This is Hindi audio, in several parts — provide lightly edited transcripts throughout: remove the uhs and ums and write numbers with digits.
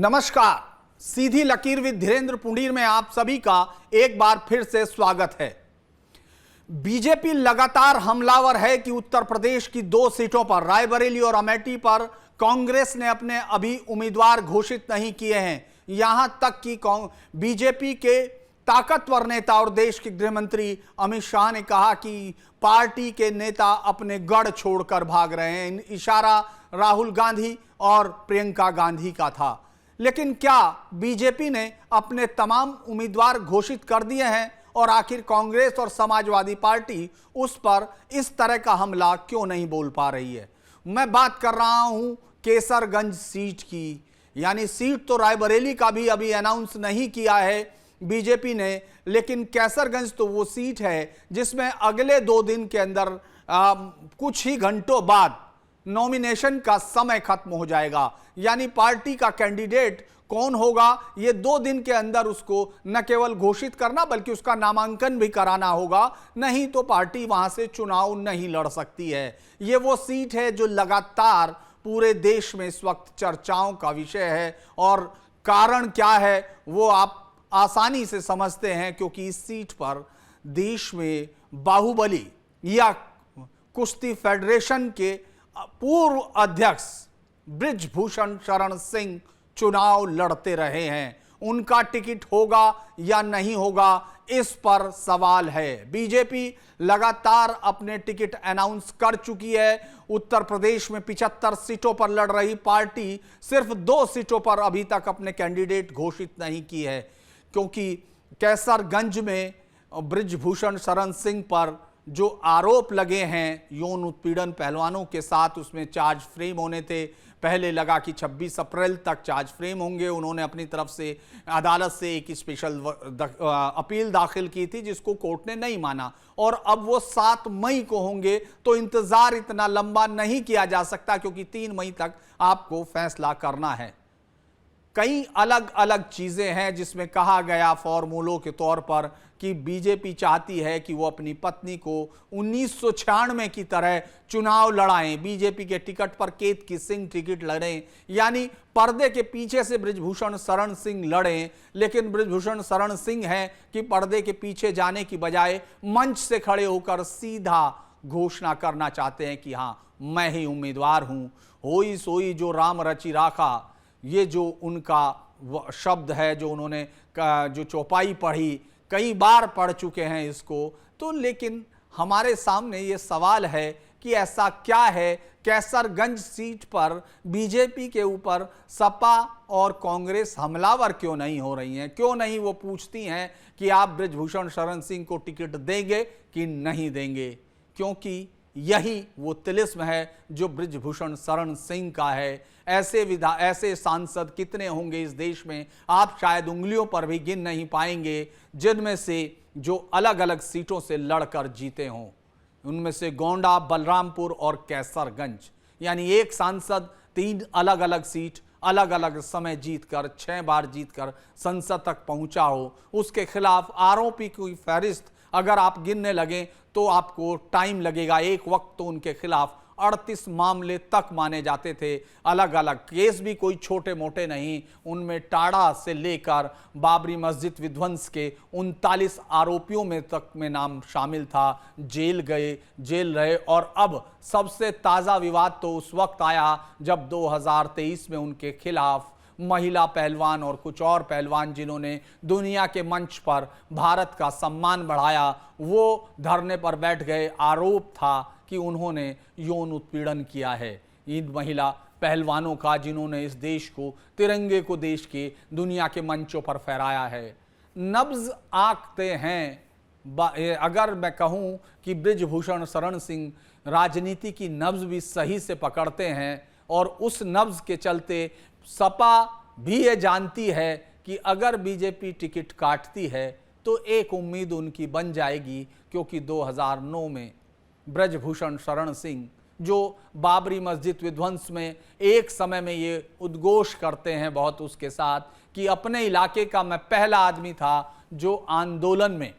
नमस्कार, सीधी लकीर विद धीरेन्द्र पुंडीर में आप सभी का एक बार फिर से स्वागत है। बीजेपी लगातार हमलावर है कि उत्तर प्रदेश की 2 सीटों पर रायबरेली और अमेठी पर कांग्रेस ने अपने अभी उम्मीदवार घोषित नहीं किए हैं। यहां तक कि बीजेपी के ताकतवर नेता और देश के गृह मंत्री अमित शाह ने कहा कि पार्टी के नेता अपने गढ़ छोड़कर भाग रहे हैं। इशारा राहुल गांधी और प्रियंका गांधी का था। लेकिन क्या बीजेपी ने अपने तमाम उम्मीदवार घोषित कर दिए हैं और आखिर कांग्रेस और समाजवादी पार्टी उस पर इस तरह का हमला क्यों नहीं बोल पा रही है? मैं बात कर रहा हूं केसरगंज सीट की। यानी सीट तो रायबरेली का भी अभी अनाउंस नहीं किया है बीजेपी ने, लेकिन केसरगंज तो वो सीट है जिसमें अगले 2 दिन के अंदर कुछ ही घंटों बाद नॉमिनेशन का समय खत्म हो जाएगा। यानी पार्टी का कैंडिडेट कौन होगा ये 2 दिन के अंदर उसको न केवल घोषित करना बल्कि उसका नामांकन भी कराना होगा, नहीं तो पार्टी वहां से चुनाव नहीं लड़ सकती है। ये वो सीट है जो लगातार पूरे देश में इस वक्त चर्चाओं का विषय है और कारण क्या है वो आप आसानी से समझते हैं, क्योंकि इस सीट पर देश में बाहुबली या कुश्ती फेडरेशन के पूर्व अध्यक्ष बृजभूषण शरण सिंह चुनाव लड़ते रहे हैं। उनका टिकट होगा या नहीं होगा इस पर सवाल है। बीजेपी लगातार अपने टिकट अनाउंस कर चुकी है। उत्तर प्रदेश में 75 सीटों पर लड़ रही पार्टी सिर्फ 2 सीटों पर अभी तक अपने कैंडिडेट घोषित नहीं की है, क्योंकि कैसरगंज में बृजभूषण शरण सिंह पर जो आरोप लगे हैं यौन उत्पीड़न पहलवानों के साथ, उसमें चार्ज फ्रेम होने थे। पहले लगा कि 26 अप्रैल तक चार्ज फ्रेम होंगे। उन्होंने अपनी तरफ से अदालत से एक स्पेशल अपील दाखिल की थी जिसको कोर्ट ने नहीं माना, और अब वो 7 मई को होंगे। तो इंतजार इतना लंबा नहीं किया जा सकता, क्योंकि 3 मई तक आपको फैसला करना है। कई अलग अलग चीजें हैं जिसमें कहा गया फॉर्मूलों के तौर पर कि बीजेपी चाहती है कि वो अपनी पत्नी को 1996 की तरह चुनाव लड़ाएं, बीजेपी के टिकट पर केतकी सिंह टिकट लड़ें, यानी पर्दे के पीछे से बृजभूषण शरण सिंह लड़ें। लेकिन बृजभूषण शरण सिंह हैं कि पर्दे के पीछे जाने की बजाय मंच से खड़े होकर सीधा घोषणा करना चाहते हैं कि हां मैं ही उम्मीदवार हूं। होई सोई जो राम रचि राखा, ये जो उनका शब्द है, जो उन्होंने जो चौपाई पढ़ी, कई बार पढ़ चुके हैं इसको। तो लेकिन हमारे सामने ये सवाल है कि ऐसा क्या है कैसरगंज सीट पर बीजेपी के ऊपर सपा और कांग्रेस हमलावर क्यों नहीं हो रही हैं? क्यों नहीं वो पूछती हैं कि आप बृजभूषण शरण सिंह को टिकट देंगे कि नहीं देंगे? क्योंकि यही वो तिलिस्म है जो बृजभूषण शरण सिंह का है। ऐसे सांसद कितने होंगे इस देश में, आप शायद उंगलियों पर भी गिन नहीं पाएंगे, जिनमें से जो अलग अलग सीटों से लड़कर जीते हों। उनमें से गोंडा, बलरामपुर और कैसरगंज, यानी एक सांसद 3 अलग अलग सीट अलग अलग समय जीतकर 6 बार जीतकर संसद तक पहुंचा हो। उसके खिलाफ आरोपी की फहरिस्त अगर आप गिनने लगें तो आपको टाइम लगेगा। एक वक्त तो उनके खिलाफ 38 मामले तक माने जाते थे, अलग अलग केस भी कोई छोटे मोटे नहीं। उनमें टाड़ा से लेकर बाबरी मस्जिद विध्वंस के 39 आरोपियों में तक में नाम शामिल था। जेल गए, जेल रहे, और अब सबसे ताज़ा विवाद तो उस वक्त आया जब 2023 में उनके खिलाफ महिला पहलवान और कुछ और पहलवान जिन्होंने दुनिया के मंच पर भारत का सम्मान बढ़ाया, वो धरने पर बैठ गए। आरोप था कि उन्होंने यौन उत्पीड़न किया है इन महिला पहलवानों का, जिन्होंने इस देश को, तिरंगे को देश के दुनिया के मंचों पर फहराया है। नब्ज आंकते हैं। अगर मैं कहूं कि बृजभूषण शरण सिंह राजनीति की नब्ज भी सही से पकड़ते हैं, और उस नब्ज के चलते सपा भी ये जानती है कि अगर बीजेपी टिकट काटती है तो एक उम्मीद उनकी बन जाएगी, क्योंकि 2009 में बृजभूषण शरण सिंह जो बाबरी मस्जिद विध्वंस में एक समय में ये उद्घोष करते हैं बहुत उसके साथ कि अपने इलाके का मैं पहला आदमी था जो आंदोलन में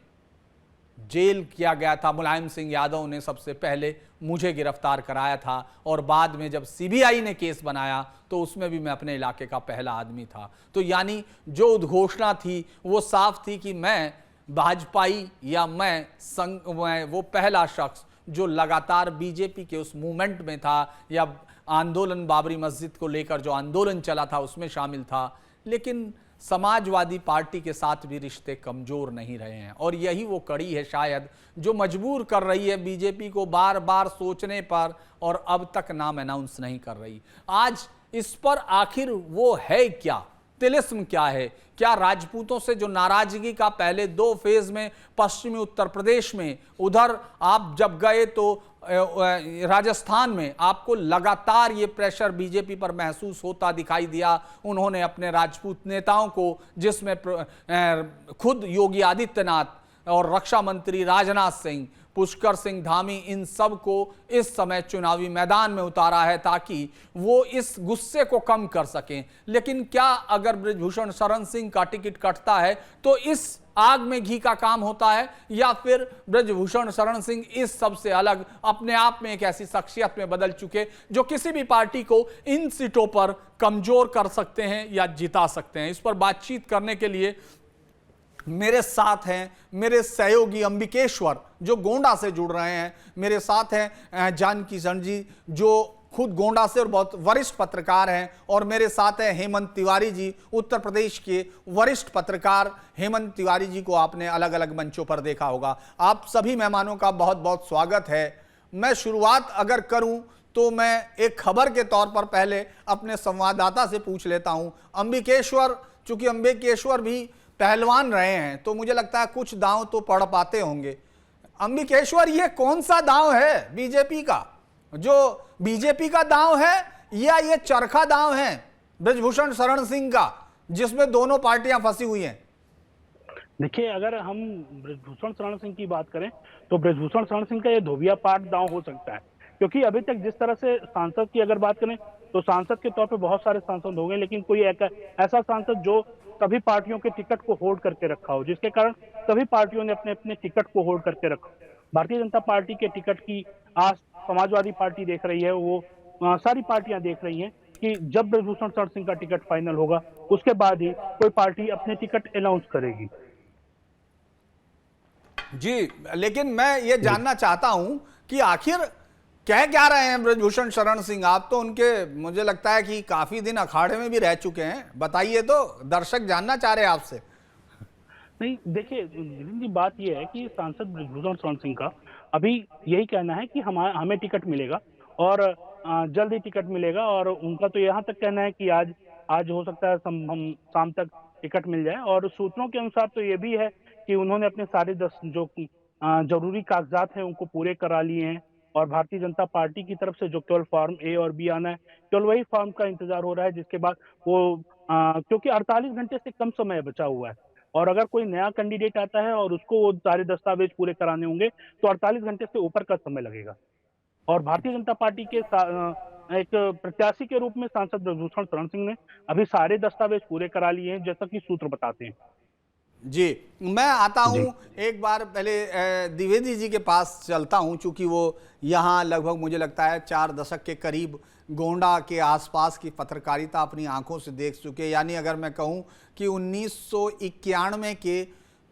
जेल किया गया था। मुलायम सिंह यादव ने सबसे पहले मुझे गिरफ्तार कराया था और बाद में जब सीबीआई ने केस बनाया तो उसमें भी मैं अपने इलाके का पहला आदमी था। तो यानी जो उद्घोषणा थी वो साफ थी कि मैं भाजपाई या मैं वो पहला शख्स जो लगातार बीजेपी के उस मूवमेंट में था या आंदोलन बाबरी मस्जिद को लेकर जो आंदोलन चला था उसमें शामिल था। लेकिन समाजवादी पार्टी के साथ भी रिश्ते कमजोर नहीं रहे हैं और यही वो कड़ी है शायद जो मजबूर कर रही है बीजेपी को बार बार सोचने पर और अब तक नाम अनाउंस नहीं कर रही। आज इस पर आखिर वो है क्या, तिलिस्म क्या है? क्या राजपूतों से जो नाराजगी का पहले 2 फेज में पश्चिमी उत्तर प्रदेश में, उधर आप जब गए तो राजस्थान में आपको लगातार ये प्रेशर बीजेपी पर महसूस होता दिखाई दिया। उन्होंने अपने राजपूत नेताओं को, जिसमें खुद योगी आदित्यनाथ और रक्षा मंत्री राजनाथ सिंह, पुष्कर सिंह धामी, इन सब को इस समय चुनावी मैदान में उतारा है ताकि वो इस गुस्से को कम कर सकें। लेकिन क्या अगर बृजभूषण शरण सिंह का टिकट कटता है तो इस आग में घी का काम होता है, या फिर बृजभूषण शरण सिंह इस सब से अलग अपने आप में एक ऐसी शख्सियत में बदल चुके जो किसी भी पार्टी को इन सीटों पर कमजोर कर सकते हैं या जिता सकते हैं? इस पर बातचीत करने के लिए मेरे साथ हैं मेरे सहयोगी अंबिकेश्वर जो गोंडा से जुड़ रहे हैं, मेरे साथ हैं जानकी सन जी जो खुद गोंडा से और बहुत वरिष्ठ पत्रकार हैं, और मेरे साथ हैं हेमंत तिवारी जी, उत्तर प्रदेश के वरिष्ठ पत्रकार। हेमंत तिवारी जी को आपने अलग अलग मंचों पर देखा होगा। आप सभी मेहमानों का बहुत बहुत स्वागत है। मैं शुरुआत अगर करूं तो मैं एक खबर के तौर पर पहले अपने संवाददाता से पूछ लेता हूं। अंबिकेश्वर, चूंकि अंबिकेश्वर भी पहलवान रहे हैं तो मुझे लगता है कुछ दांव तो पढ़ पाते होंगे। अंबिकेश्वर, ये कौन सा दांव है बीजेपी का, जो बीजेपी का दांव है या ये चरखा दांव है बृजभूषण शरण सिंह का, जिसमें दोनों पार्टियां फंसी हुई हैं? देखिए, अगर हम बृजभूषण शरण सिंह की बात करें तो बृजभूषण शरण सिंह का ये धोबिया पाट दांव हो सकता है, क्योंकि अभी तक जिस तरह से सांसद की अगर बात करें तो सांसद के तौर पे बहुत सारे सांसद हो गए, लेकिन कोई ऐसा सांसद जो सभी पार्टियों के टिकट को होल्ड करके रखा हो, जिसके कारण सभी पार्टियों ने अपने अपने टिकट को होल्ड करके रखा। भारतीय जनता पार्टी के टिकट की आज समाजवादी पार्टी देख रही है, वो सारी पार्टियां देख रही हैं कि जब बृजभूषण शरण सिंह का टिकट फाइनल होगा उसके बाद ही कोई पार्टी अपने टिकट अनाउंस करेगी। जी, लेकिन मैं ये जानना चाहता हूं कि आखिर कह क्या रहे हैं बृजभूषण शरण सिंह? आप तो उनके, मुझे लगता है कि काफी दिन अखाड़े में भी रह चुके हैं, बताइए तो, दर्शक जानना चाह रहे हैं आपसे। नहीं, देखिए जी, बात यह है कि सांसद बृजभूषण शरण सिंह का अभी यही कहना है कि हमें टिकट मिलेगा और जल्द ही टिकट मिलेगा, और उनका तो यहाँ तक कहना है कि आज हो सकता है हम शाम तक टिकट मिल जाए। और सूत्रों के अनुसार तो ये भी है कि उन्होंने अपने सारे 10 जो जरूरी कागजात हैं उनको पूरे करा लिए हैं, और भारतीय जनता पार्टी की तरफ से जो केवल फॉर्म ए और बी आना है, केवल वही फॉर्म का इंतजार हो रहा है, जिसके बाद वो क्योंकि 48 घंटे से कम समय बचा हुआ है, और अगर कोई नया कैंडिडेट आता है और उसको वो सारे दस्तावेज पूरे कराने होंगे तो 48 घंटे से ऊपर का समय लगेगा। और भारतीय जनता पार्टी के एक प्रत्याशी के रूप में सांसद बृजभूषण शरण सिंह ने अभी सारे दस्तावेज पूरे करा लिए हैं, जैसा कि सूत्र बताते हैं। जी, मैं आता हूं, एक बार पहले द्विवेदी जी के पास चलता हूं, चूंकि वो यहाँ लगभग मुझे लगता है 4 दशक के करीब गोंडा के आसपास की पत्रकारिता अपनी आंखों से देख चुके। यानी अगर मैं कहूं कि 1991 के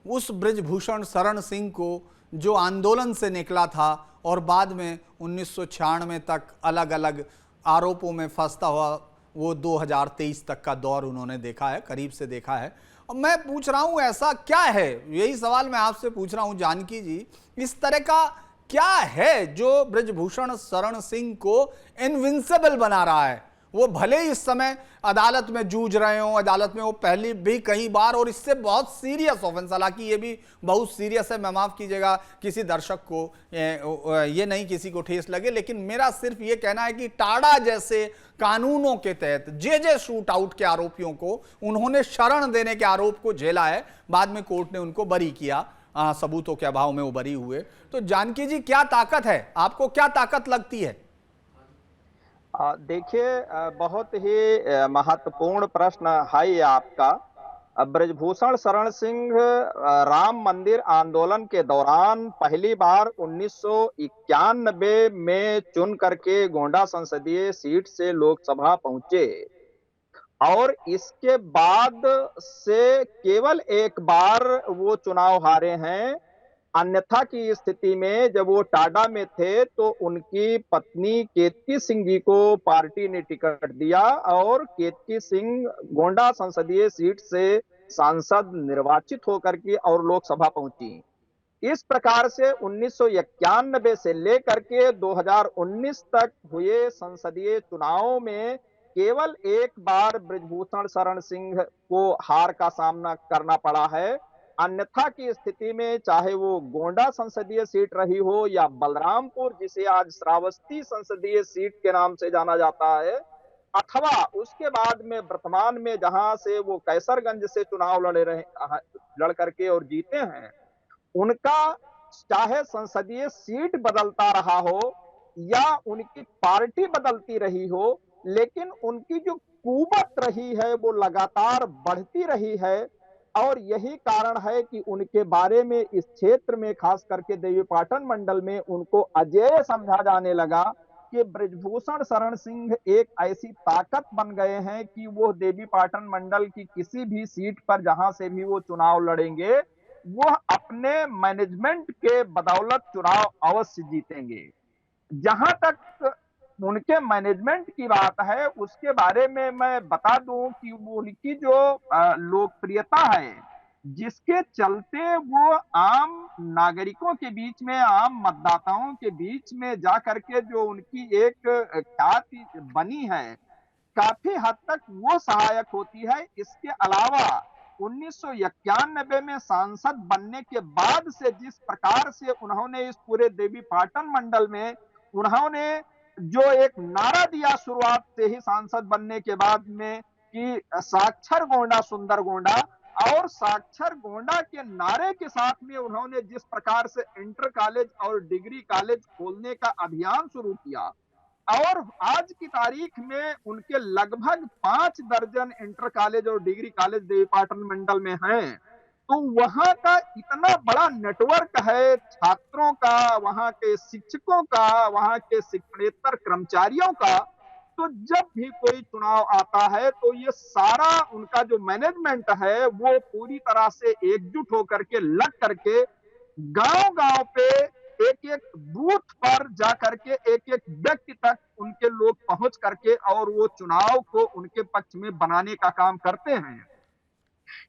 उस बृजभूषण शरण सिंह को जो आंदोलन से निकला था और बाद में 1996 तक अलग अलग आरोपों में फंसता हुआ, वो 2023 तक का दौर उन्होंने देखा है, करीब से देखा है। अब मैं पूछ रहा हूं ऐसा क्या है, यही सवाल मैं आपसे पूछ रहा हूं जानकी जी, इस तरह का क्या है जो बृजभूषण शरण सिंह को इनविंसिबल बना रहा है? वो भले ही इस समय अदालत में जूझ रहे हो, अदालत में वो पहले भी कई बार, और इससे बहुत सीरियस ऑफेंस, हालांकि ये भी बहुत सीरियस है, मैं माफ कीजिएगा किसी दर्शक को ये नहीं किसी को ठेस लगे, लेकिन मेरा सिर्फ ये कहना है कि टाडा जैसे कानूनों के तहत जे शूट आउट के आरोपियों को उन्होंने शरण देने के आरोप को झेला है, बाद में कोर्ट ने उनको बरी किया, सबूतों के अभाव में वो बरी हुए। तो जानकी जी, क्या ताकत है, आपको क्या ताकत लगती है? देखिए, बहुत ही महत्वपूर्ण प्रश्न है ये आपका। ब्रजभूषण शरण सिंह राम मंदिर आंदोलन के दौरान पहली बार 1991 में चुन करके गोंडा संसदीय सीट से लोकसभा पहुंचे और इसके बाद से केवल एक बार वो चुनाव हारे हैं। अन्यथा की स्थिति में जब वो टाडा में थे तो उनकी पत्नी केतकी सिंह जी को पार्टी ने टिकट दिया और केतकी सिंह गोंडा संसदीय सीट से सांसद निर्वाचित होकर के और लोकसभा पहुंची। इस प्रकार से 1991 से लेकर के 2019 तक हुए संसदीय चुनावों में केवल एक बार ब्रजभूषण शरण सिंह को हार का सामना करना पड़ा है। अन्यथा की स्थिति में चाहे वो गोंडा संसदीय सीट रही हो या बलरामपुर, जिसे आज श्रावस्ती संसदीय सीट के नाम से जाना जाता है, अथवा उसके बाद में वर्तमान में जहां से वो कैसरगंज से चुनाव लड़ करके और जीते हैं, उनका चाहे संसदीय सीट बदलता रहा हो या उनकी पार्टी बदलती रही हो, लेकिन उनकी जो कुवत रही है वो लगातार बढ़ती रही है। और यही कारण है कि उनके बारे में इस क्षेत्र में खास करके देवीपाटन मंडल में उनको अजेय समझा जाने लगा कि ब्रजभूषण शरण सिंह एक ऐसी ताकत बन गए हैं कि वो देवीपाटन मंडल की किसी भी सीट पर जहां से भी वो चुनाव लड़ेंगे वो अपने मैनेजमेंट के बदौलत चुनाव अवश्य जीतेंगे। जहां तक उनके मैनेजमेंट की बात है उसके बारे में मैं बता दूं कि उनकी जो लोकप्रियता है, जिसके चलते वो आम नागरिकों के बीच में, आम मतदाताओं के बीच में जाकर के जो उनकी एक ख्याति बनी है, काफी हद तक वो सहायक होती है। इसके अलावा 1991 में सांसद बनने के बाद से जिस प्रकार से उन्होंने इस पूरे देवीपाटन मंडल में उन्होंने जो एक नारा दिया शुरुआत से ही सांसद बनने के बाद में कि साक्षर गोंडा सुंदर गोंडा, और साक्षर गोंडा के नारे के साथ में उन्होंने जिस प्रकार से इंटर कॉलेज और डिग्री कॉलेज खोलने का अभियान शुरू किया और आज की तारीख में उनके लगभग 5 दर्जन इंटर कॉलेज और डिग्री कॉलेज देवीपाटन मंडल में हैं, तो वहां का इतना बड़ा नेटवर्क है छात्रों का, वहां के शिक्षकों का, वहां के शिक्षणेतर कर्मचारियों का, तो जब भी कोई चुनाव आता है तो ये सारा उनका जो मैनेजमेंट है वो पूरी तरह से एकजुट होकर के लग करके गांव-गांव पे एक-एक बूथ पर जाकर के एक-एक व्यक्ति तक उनके लोग पहुंच करके और वो चुनाव को उनके पक्ष में बनाने का काम करते हैं।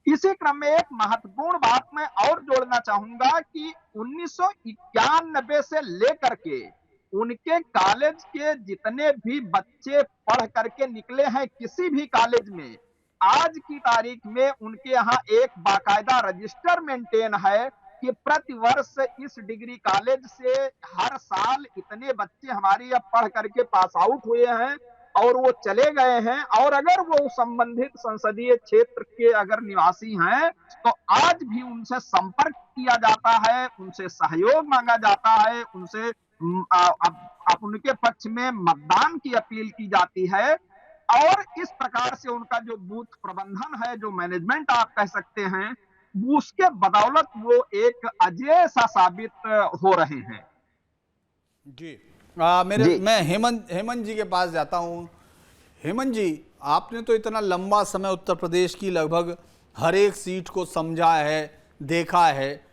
इसी क्रम में एक महत्वपूर्ण बात मैं और जोड़ना चाहूंगा कि 1991 से लेकर के उनके कॉलेज के जितने भी बच्चे पढ़ करके निकले हैं किसी भी कॉलेज में, आज की तारीख में उनके यहाँ एक बाकायदा रजिस्टर मेंटेन है कि प्रति वर्ष इस डिग्री कॉलेज से हर साल इतने बच्चे हमारे यहाँ पढ़ करके पास आउट हुए हैं और वो चले गए हैं, और अगर वो संबंधित संसदीय क्षेत्र के अगर निवासी हैं तो आज भी उनसे संपर्क किया जाता है, उनसे सहयोग मांगा जाता है, उनसे उनके पक्ष में मतदान की अपील की जाती है। और इस प्रकार से उनका जो बूथ प्रबंधन है, जो मैनेजमेंट आप कह सकते हैं, उसके बदौलत वो एक अजेय सा साबित हो रहे हैं। जी मैं हेमंत जी के पास जाता हूं। हेमंत जी, आपने तो इतना लंबा समय उत्तर प्रदेश की लगभग हर एक सीट को समझा है, देखा है,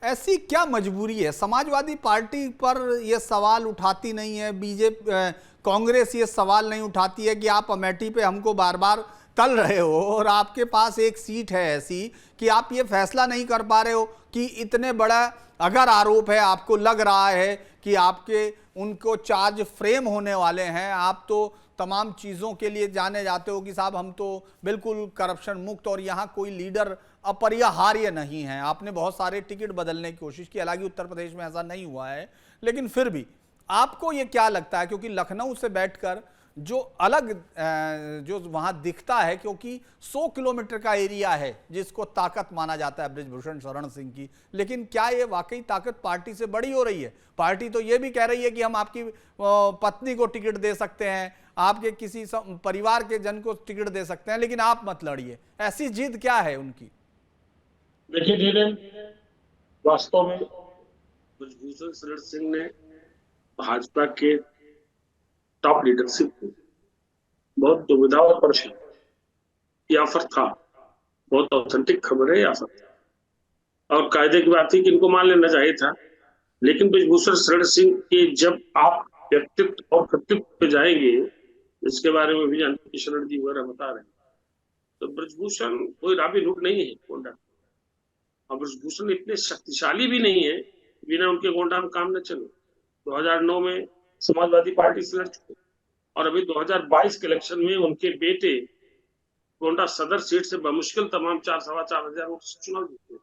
ऐसी क्या मजबूरी है? समाजवादी पार्टी पर यह सवाल उठाती नहीं है, बीजेपी कांग्रेस ये सवाल नहीं उठाती है कि आप अमेठी पे हमको बार बार तल रहे हो और आपके पास एक सीट है ऐसी कि आप ये फैसला नहीं कर पा रहे हो कि इतने बड़ा अगर आरोप है, आपको लग रहा है कि आपके उनको चार्ज फ्रेम होने वाले हैं, आप तो तमाम चीज़ों के लिए जाने जाते हो कि साहब हम तो बिल्कुल करप्शन मुक्त और यहाँ कोई लीडर अपरिहार्य नहीं है। आपने बहुत सारे टिकट बदलने की कोशिश की, हालांकि उत्तर प्रदेश में ऐसा नहीं हुआ है, लेकिन फिर भी आपको ये क्या लगता है, क्योंकि लखनऊ से बैठकर जो अलग जो वहां दिखता है, क्योंकि 100 किलोमीटर का एरिया है जिसको ताकत माना जाता है ब्रजभूषण शरण सिंह की, लेकिन क्या ये वाकई ताकत पार्टी से बड़ी हो रही है? पार्टी तो ये भी कह रही है कि हम आपकी पत्नी को टिकट दे सकते हैं, आपके किसी परिवार के जन को टिकट दे सकते हैं, लेकिन आप मत लड़िए। ऐसी जिद क्या है उनकी? देखिए धीरेन्द्र, वास्तव में ब्रजभूषण शरण सिंह ने भाजपा के टॉप लीडरशिप को बहुत दुविधाओं पर याफर था। बहुत ऑथेंटिक खबर है याफर था, और कायदे की बात थी कि इनको मान लेना चाहिए था। लेकिन ब्रजभूषण शरण सिंह के जब आप व्यक्तित्व और कृतित्व पे जाएंगे, इसके बारे में भी जानकी शरण जी वगैरह बता रहे हैं, तो ब्रजभूषण कोई रॉबिन हुड नहीं है गोंडा, और ब्रजभूषण इतने शक्तिशाली भी नहीं है बिना उनके गोंडा में काम न चले। 2009 में समाजवादी पार्टी से लड़ चुके, और अभी 2022 के इलेक्शन में उनके बेटे गोंडा सदर सीट से बमुश्किल तमाम 4-4.25 वोट से चुनाव जीते।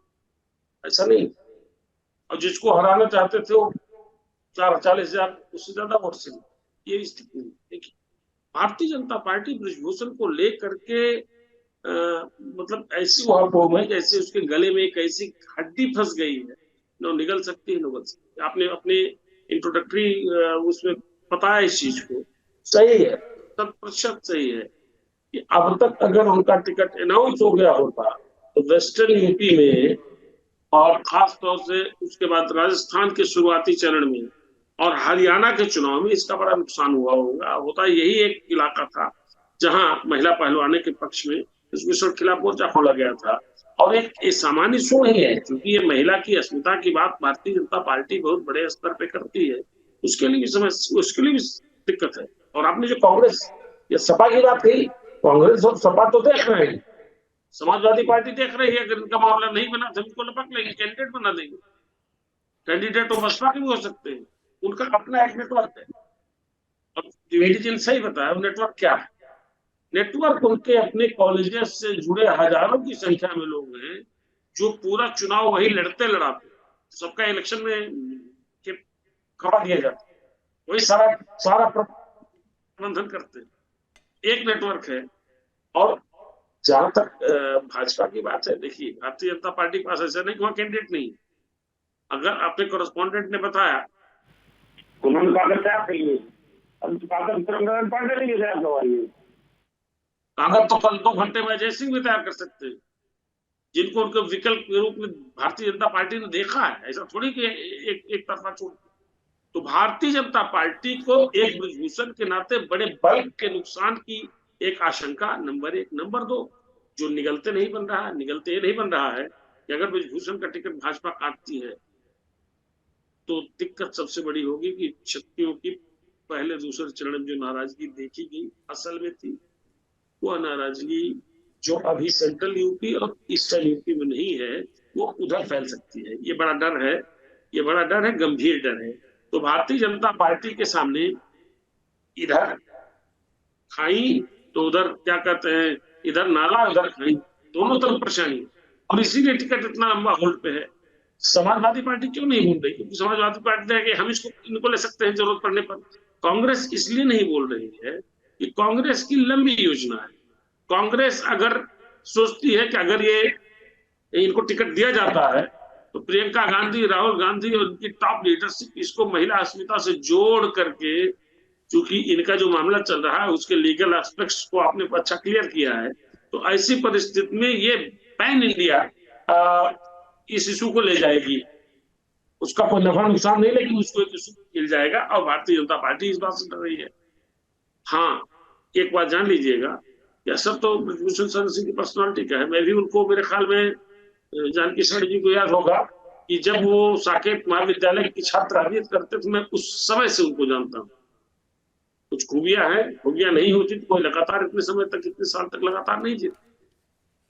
ऐसा नहीं, और जिसको हराना चाहते थे वो 40,000 उससे ज्यादा वोट से। ये स्थिति देखिए, भारतीय जनता पार्टी ब्रजभूषण को लेकर के मतलब ऐसी वहां है जैसे उसके गले में एक ऐसी हड्डी फंस गई है, न निगल सकती है न निगल सकती। आपने अपने इंट्रोडक्टरी उसमें बताया इस चीज को, सही है, 100% सही है कि अब तक अगर उनका टिकट अनाउंस हो गया होता तो वेस्टर्न यूपी में और खास तौर से उसके बाद राजस्थान के शुरुआती चरण में और हरियाणा के चुनाव में इसका बड़ा नुकसान हुआ होता। यही एक इलाका था जहां महिला पहलवानों के पक्ष में इसके खिलाफ मोर्चा खोला गया था। और एक सामान्य शो नहीं है, क्योंकि ये महिला की अस्मिता की बात भारतीय जनता पार्टी बहुत बड़े स्तर पे करती है, उसके लिए भी दिक्कत है। और आपने जो कांग्रेस या सपा की बात कही, कांग्रेस और सपा तो देख रहे हैं, समाजवादी पार्टी देख रही है, अगर इनका मामला नहीं बना तो इनको लपक लेंगे, कैंडिडेट बना देंगे। कैंडिडेट तो बसपा के भी हो सकते हैं, उनका अपना एक नेटवर्क है। अब द्विवेदी जी ने सही बताया नेटवर्क क्या है। नेटवर्क उनके अपने कॉलेजेस से जुड़े हजारों की संख्या में लोग हैं जो पूरा चुनाव वही लड़ाते, सबका इलेक्शन में खबा दिया जाता, वही सारा प्रबंधन करते, एक नेटवर्क है। और जहां तक भाजपा की बात है, देखिए भारतीय जनता पार्टी के पास ऐसा नहीं कि वहां कैंडिडेट नहीं। अगर अपने कॉरेस्पॉन्डेंट ने बताया उन्होंने कागज तैयार कर लिए, अब कागज पांडे नहीं तैयार करवाइए, कागज तो कल 2 घंटे में अजय सिंह भी तैयार कर सकते हैं, जिनको उनके विकल्प के रूप में भारतीय जनता पार्टी ने देखा है। ऐसा थोड़ी कि एक तरफा छोड़। तो भारतीय जनता पार्टी को एक ब्रजभूषण के नाते बड़े बल्क के नुकसान की एक आशंका, नंबर 1। नंबर 2, जो निगलते ये नहीं बन रहा है कि अगर ब्रजभूषण का टिकट भाजपा काटती है तो दिक्कत सबसे बड़ी होगी कि शक्तियों की पहले दूसरे चरण में जो नाराजगी देखी गई असल में थी, वह नाराजगी जो अभी सेंट्रल यूपी और ईस्टर्न यूपी में नहीं है, वो उधर फैल सकती है। ये बड़ा डर है, गंभीर डर है। तो भारतीय जनता पार्टी के सामने इधर खाई तो उधर क्या कहते हैं, इधर नाला उधर खाई, दोनों तरफ परेशानी, और इसीलिए टिकट इतना लंबा होल्ड पे है। समाजवादी पार्टी क्यों नहीं बोल रही? क्योंकि समाजवादी पार्टी है कि हम इनको ले सकते हैं जरूरत पड़ने पर। कांग्रेस इसलिए नहीं बोल रही है कि कांग्रेस की लंबी योजना है। कांग्रेस अगर सोचती है कि अगर ये इनको टिकट दिया जाता है तो प्रियंका गांधी, राहुल गांधी और उनकी टॉप लीडरशिप इसको महिला अस्मिता से जोड़ करके, चूंकि इनका जो मामला चल रहा है उसके लीगल एस्पेक्ट्स को आपने अच्छा क्लियर किया है, तो ऐसी परिस्थिति में ये पैन इंडिया इस इशू को ले जाएगी। उसका कोई नफा नुकसान नहीं, लेकिन उसको एक इशू मिल जाएगा, और भारतीय जनता पार्टी इस बात से डर रही है। हाँ, एक बात जान लीजिएगा, असर तो ब्रजभूषण शरण सिंह की पर्सनालिटी का है। मैं भी उनको, मेरे ख्याल में जानकी शरण जी को याद होगा कि जब वो साकेत महाविद्यालय की छात्र अभियत करते थे, मैं उस समय से उनको जानता हूँ। कुछ खूबियां हैं, खूबियां नहीं होती तो कोई लगातार इतने समय तक, इतने साल तक लगातार नहीं जीते।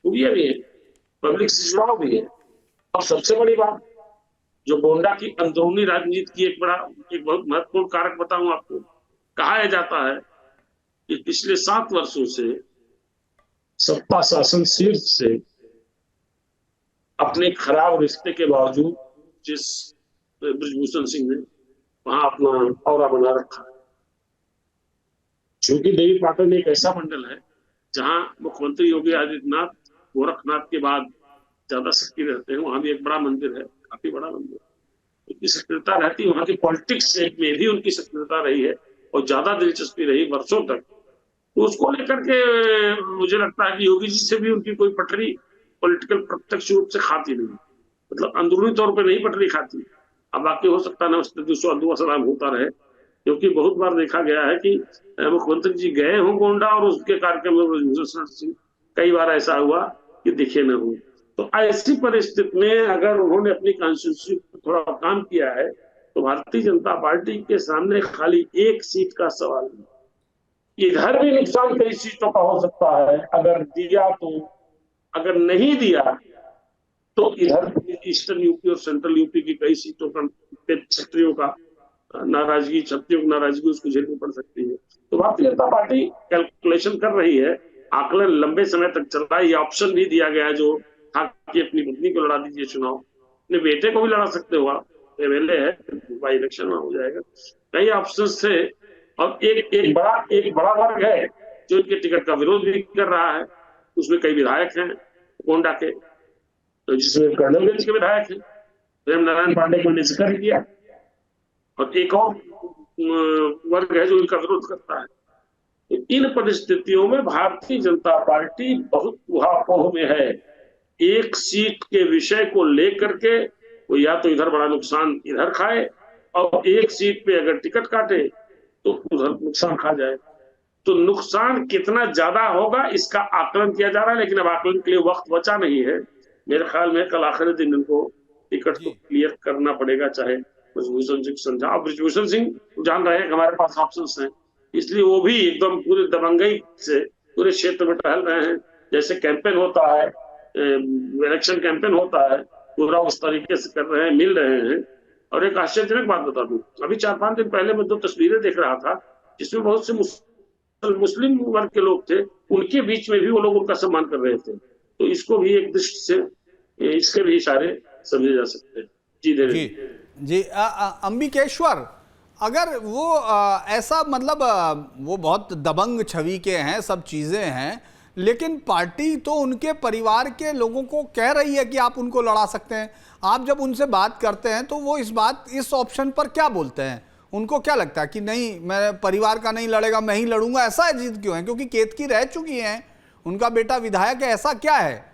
खूबियां भी है, पब्लिक से जुड़ाव भी है। और सबसे बड़ी बात, जो गोंडा की अंदरूनी राजनीति की एक बहुत महत्वपूर्ण कारक बताऊं आपको, कहा जाता है कि पिछले 7 वर्षों से सत्ता शासन शीर्ष से अपने खराब रिश्ते के बावजूद जिस ब्रजभूषण सिंह ने वहां अपना औरा बना रखा है। क्योंकि देवी पाटन एक ऐसा मंडल है जहां मुख्यमंत्री योगी आदित्यनाथ गोरखनाथ के बाद ज्यादा सक्रिय रहते हैं। वहां भी एक बड़ा मंदिर है, काफी बड़ा मंदिर, उनकी सक्रियता रहती है। वहां की पॉलिटिक्स में भी उनकी सक्रियता रही है। और ज्यादा दिलचस्पी रही वर्षों तक, तो उसको लेकर के मुझे लगता है कि योगी जी से भी उनकी कोई पटरी पॉलिटिकल प्रत्यक्ष रूप से खाती नहीं, मतलब अंदरूनी तौर पर नहीं पटरी खाती। अब बाकी हो सकता है नमस्ते सलाम होता रहे, क्योंकि बहुत बार देखा गया है कि मुख्यमंत्री जी गए हों गोंडा और उसके कार्यक्रम में ब्रजभूषण सिंह कई बार ऐसा हुआ कि दिखे न हो। तो ऐसी परिस्थिति में अगर उन्होंने अपनी कॉन्स्टिट्यूंसी पर थोड़ा काम किया है तो भारतीय जनता पार्टी के सामने खाली एक सीट का सवाल है। इधर भी नुकसान कई सीटों का हो सकता है अगर दिया तो, अगर नहीं दिया तो इधर ईस्टर्न यूपी और सेंट्रल यूपी की कई सीटों का छत्रियों का नाराजगी, छत्रियों की नाराजगी उसको झेलनी पड़ सकती है। तो भारतीय जनता पार्टी कैलकुलेशन कर रही है, आकलन लंबे समय तक चल रहा है। ये ऑप्शन भी दिया गया जो था कि अपनी पत्नी को लड़ा दीजिए चुनाव, अपने बेटे को भी लड़ा सकते हो आप, एमएलए है, बाई इलेक्शन में हो जाएगा। कई ऑप्शन थे और एक बड़ा वर्ग है जो इनके टिकट का विरोध भी कर रहा है। उसमें कई विधायक हैं गोंडा के, तो जिसमें कर्नलगंज के विधायक हैं, प्रेम नारायण पांडे को जिक्र किया, और एक और वर्ग है जो इनका विरोध करता है। इन परिस्थितियों में भारतीय जनता पार्टी बहुत ऊहापोह में है। एक सीट के विषय को लेकर के वो या तो इधर बड़ा नुकसान इधर खाए और एक सीट पे अगर टिकट काटे तो उधर नुकसान खा जाए। तो नुकसान कितना ज्यादा होगा इसका आकलन किया जा रहा है, लेकिन अब आकलन के लिए वक्त बचा नहीं है। मेरे ख्याल में कल आखिरी दिन इनको टिकट को क्लियर करना पड़ेगा, चाहे ब्रजभूषण सिंह समझा। अब ब्रजभूषण सिंह जान रहे हैं हमारे पास ऑप्शंस हैं, इसलिए वो भी एकदम पूरे दबंगई से पूरे क्षेत्र में टहल रहे हैं। जैसे कैंपेन होता है, इलेक्शन कैंपेन होता है, पूरा उस तरीके से कर रहे हैं, मिल रहे हैं। और एक आश्चर्यजनक बात बता दूं, अभी 4-5 दिन पहले मैं 2 तस्वीरें देख रहा था जिसमें बहुत से मुस्लिम वर्ग के लोग थे, उनके बीच में भी वो लोग उनका सम्मान कर रहे थे। तो इसको भी एक दृष्टि से इसके भी इशारे समझे जा सकते हैं। जी अंबिकेश्वर, अगर वो ऐसा मतलब वो बहुत दबंग छवि के हैं, सब चीज़ें हैं, लेकिन पार्टी तो उनके परिवार के लोगों को कह रही है कि आप उनको लड़ा सकते हैं। आप जब उनसे बात करते हैं तो वो इस ऑप्शन पर क्या बोलते हैं? उनको क्या लगता है कि नहीं, मैं परिवार का नहीं लड़ेगा, मैं ही लड़ूंगा? ऐसा जिद क्यों है? क्योंकि केतकी रह चुकी हैं, उनका बेटा विधायक है, ऐसा क्या है?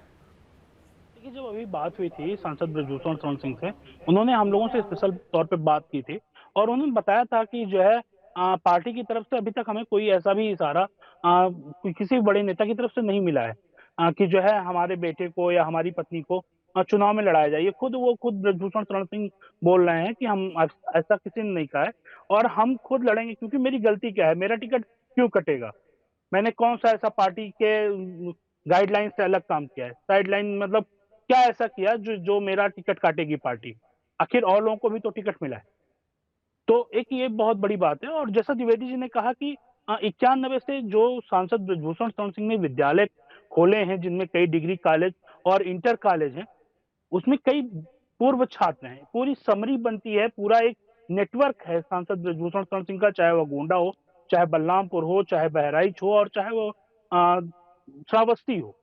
जब अभी बात हुई थी सांसद ब्रजभूषण शरण सिंह से, उन्होंने हम लोगों से स्पेशल तौर पे बात की थी और उन्होंने बताया था कि जो है पार्टी की तरफ से अभी तक हमें कोई ऐसा भी इशारा किसी बड़े नेता की तरफ से नहीं मिला है कि जो है हमारे बेटे को या हमारी पत्नी को चुनाव में लड़ाया जाए। खुद ब्रजभूषण शरण सिंह बोल रहे हैं कि हम ऐसा किसी ने नहीं कहा है और हम खुद लड़ेंगे, क्योंकि मेरी गलती क्या है, मेरा टिकट क्यों कटेगा, मैंने कौन सा ऐसा पार्टी के गाइडलाइन से अलग काम किया है, साइडलाइन मतलब क्या ऐसा किया जो मेरा टिकट काटेगी पार्टी? आखिर और लोगों को भी तो टिकट मिला है। तो एक ये बहुत बड़ी बात है। और जैसा द्विवेदी जी ने कहा कि 91 से जो सांसद ब्रजभूषण शरण सिंह ने विद्यालय खोले हैं, जिनमें कई डिग्री कॉलेज और इंटर कॉलेज हैं, उसमें कई पूर्व छात्र हैं, पूरी समरी बनती है, पूरा एक नेटवर्क है सांसद ब्रजभूषण शरण सिंह का, चाहे वो गोंडा हो, चाहे बलरामपुर हो, चाहे बहराइच हो और चाहे वो श्रावस्ती हो।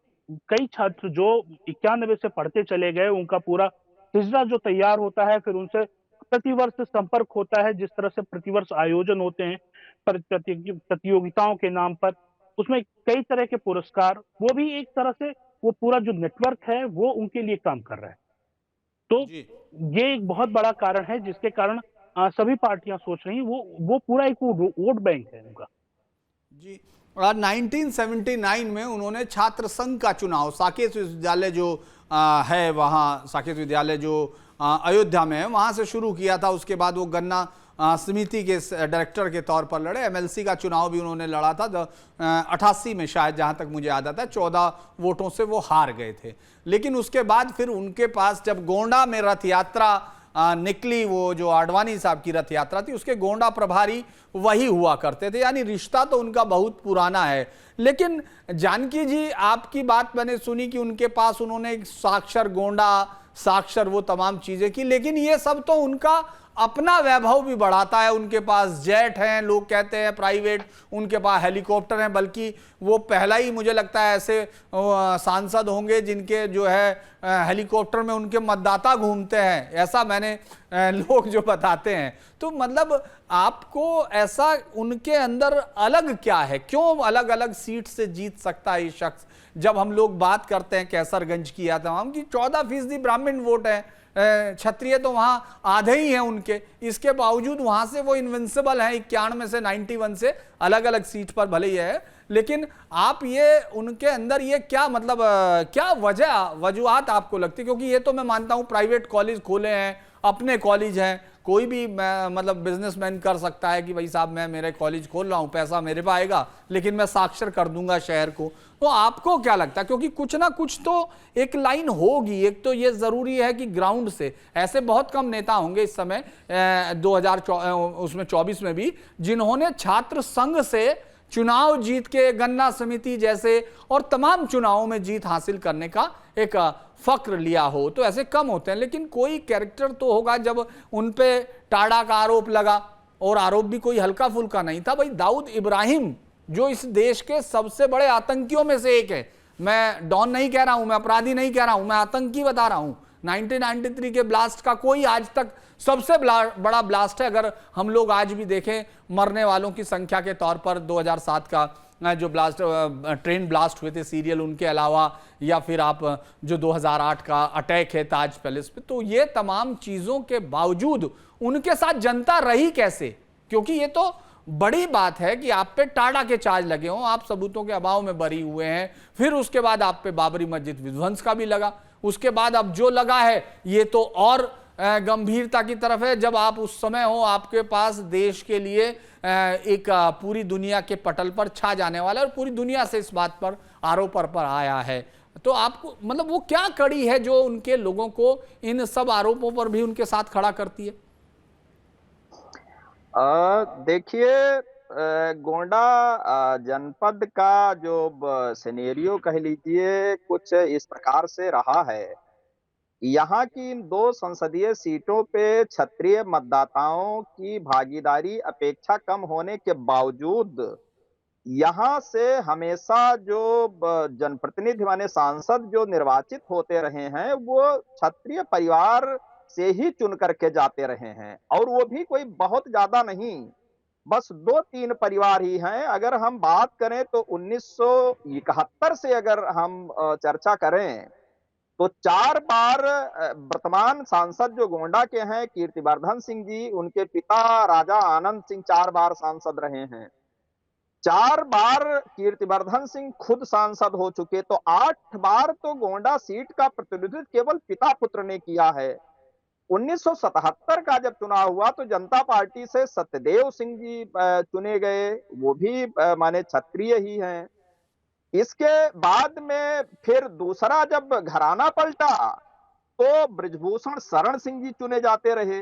कई छात्र जो 91 से पढ़ते चले गए, उनका पूरा हिजरा जो तैयार होता है, फिर उनसे प्रतिवर्ष संपर्क होता है, जिस तरह से प्रतिवर्ष आयोजन होते हैं प्रतियोगिताओं के नाम पर, उसमें कई तरह के पुरस्कार, वो भी एक तरह से वो पूरा जो नेटवर्क है वो उनके लिए काम कर रहा है। तो ये एक बहुत बड़ा कारण है जिसके कारण सभी पार्टियां सोच रही हैं, वो पूरा एक वोट बैंक है उनका। जी, और 1979 में उन्होंने छात्र संघ का चुनाव, साकेत विश्वविद्यालय जो है वहाँ, साकेत विद्यालय जो अयोध्या में है, वहाँ से शुरू किया था। उसके बाद वो गन्ना समिति के डायरेक्टर के तौर पर लड़े। एमएलसी का चुनाव भी उन्होंने लड़ा था 88 में, शायद जहाँ तक मुझे याद आता है 14 वोटों से वो हार गए थे। लेकिन उसके बाद फिर उनके पास जब गोंडा में रथ यात्रा निकली, वो जो आडवाणी साहब की रथ यात्रा थी, उसके गोंडा प्रभारी वही हुआ करते थे, यानी रिश्ता तो उनका बहुत पुराना है। लेकिन जानकी जी, आपकी बात मैंने सुनी कि उनके पास उन्होंने साक्षर गोंडा, साक्षर वो तमाम चीजें की, लेकिन ये सब तो उनका अपना वैभव भी बढ़ाता है। उनके पास जेट हैं, लोग कहते हैं प्राइवेट, उनके पास हेलीकॉप्टर हैं, बल्कि वो पहला ही मुझे लगता है ऐसे सांसद होंगे जिनके जो है हेलीकॉप्टर में उनके मतदाता घूमते हैं, ऐसा मैंने लोग जो बताते हैं। तो मतलब आपको ऐसा उनके अंदर अलग क्या है, क्यों अलग अलग सीट से जीत सकता है ये शख्स? जब हम लोग बात करते हैं कैसरगंज की या तमाम की, 14% ब्राह्मण वोट है, क्षत्रिय तो वहां आधे ही हैं उनके, इसके बावजूद वहां से वो इनविंसिबल हैं 91 से 91 से, अलग अलग सीट पर भले ही है। लेकिन आप ये उनके अंदर ये क्या मतलब क्या वजूहत आपको लगती है? क्योंकि ये तो मैं मानता हूं प्राइवेट कॉलेज खोले हैं, अपने कॉलेज हैं, कोई भी मतलब बिजनेसमैन कर सकता है कि भाई साहब मैं मेरे कॉलेज खोल रहा हूं, पैसा मेरे पे आएगा, लेकिन मैं साक्षर कर दूंगा शहर को। तो आपको क्या लगता है? क्योंकि कुछ ना कुछ तो एक लाइन होगी। एक तो ये जरूरी है कि ग्राउंड से, ऐसे बहुत कम नेता होंगे इस समय 2024 में भी जिन्होंने छात्र संघ से चुनाव जीत के, गन्ना समिति जैसे और तमाम चुनावों में जीत हासिल करने का एक फक्र लिया हो। तो ऐसे कम होते हैं, लेकिन कोई कैरेक्टर तो होगा। जब उन पे टाड़ा का आरोप लगा, और आरोप भी कोई हल्का फुल्का नहीं था भाई, दाऊद इब्राहिम जो इस देश के सबसे बड़े आतंकियों में से एक है, मैं डॉन नहीं कह रहा हूं, मैं अपराधी नहीं कह रहा हूं, मैं आतंकी बता रहा हूं। 1993 के ब्लास्ट का कोई आज तक सबसे बड़ा ब्लास्ट है अगर हम लोग आज भी देखें मरने वालों की संख्या के तौर पर। 2007 का जो ब्लास्ट, ट्रेन ब्लास्ट हुए थे सीरियल, उनके अलावा, या फिर आप जो 2008 का अटैक है ताज पैलेस पे। तो ये तमाम चीजों के बावजूद उनके साथ जनता रही कैसे? क्योंकि ये तो बड़ी बात है कि आप पे टाड़ा के चार्ज लगे हों, आप सबूतों के अभाव में बरी हुए हैं, फिर उसके बाद आप पे बाबरी मस्जिद विध्वंस का भी लगा, उसके बाद अब जो लगा है ये तो और गंभीरता की तरफ है। जब आप उस समय हो, आपके पास देश के लिए एक पूरी दुनिया के पटल पर छा जाने वाला, और पूरी दुनिया से इस बात पर आरोप पर आया है। तो आपको मतलब वो क्या कड़ी है जो उनके लोगों को इन सब आरोपों पर भी उनके साथ खड़ा करती है? देखिए, गोंडा जनपद का जो सिनेरियो कह लीजिए कुछ इस प्रकार से रहा है। यहाँ की इन 2 संसदीय सीटों पे क्षत्रिय मतदाताओं की भागीदारी अपेक्षा कम होने के बावजूद यहाँ से हमेशा जो जनप्रतिनिधि माने सांसद जो निर्वाचित होते रहे हैं, वो क्षत्रिय परिवार से ही चुन करके जाते रहे हैं, और वो भी कोई बहुत ज्यादा नहीं, बस 2-3 परिवार ही हैं। अगर हम बात करें तो 1971 से अगर हम चर्चा करें तो 4 बार वर्तमान सांसद जो गोंडा के हैं कीर्तिवर्धन सिंह जी, उनके पिता राजा आनंद सिंह 4 बार सांसद रहे हैं। 4 बार कीर्तिवर्धन सिंह खुद सांसद हो चुके, तो 8 बार तो गोंडा सीट का प्रतिनिधित्व केवल पिता पुत्र ने किया है। 1977 का जब चुनाव हुआ तो जनता पार्टी से सत्यदेव सिंह जी चुने गए, वो भी माने क्षत्रिय ही हैं। इसके बाद में फिर दूसरा जब घराना पलटा तो ब्रिजभूषण शरण सिंह जी चुने जाते रहे।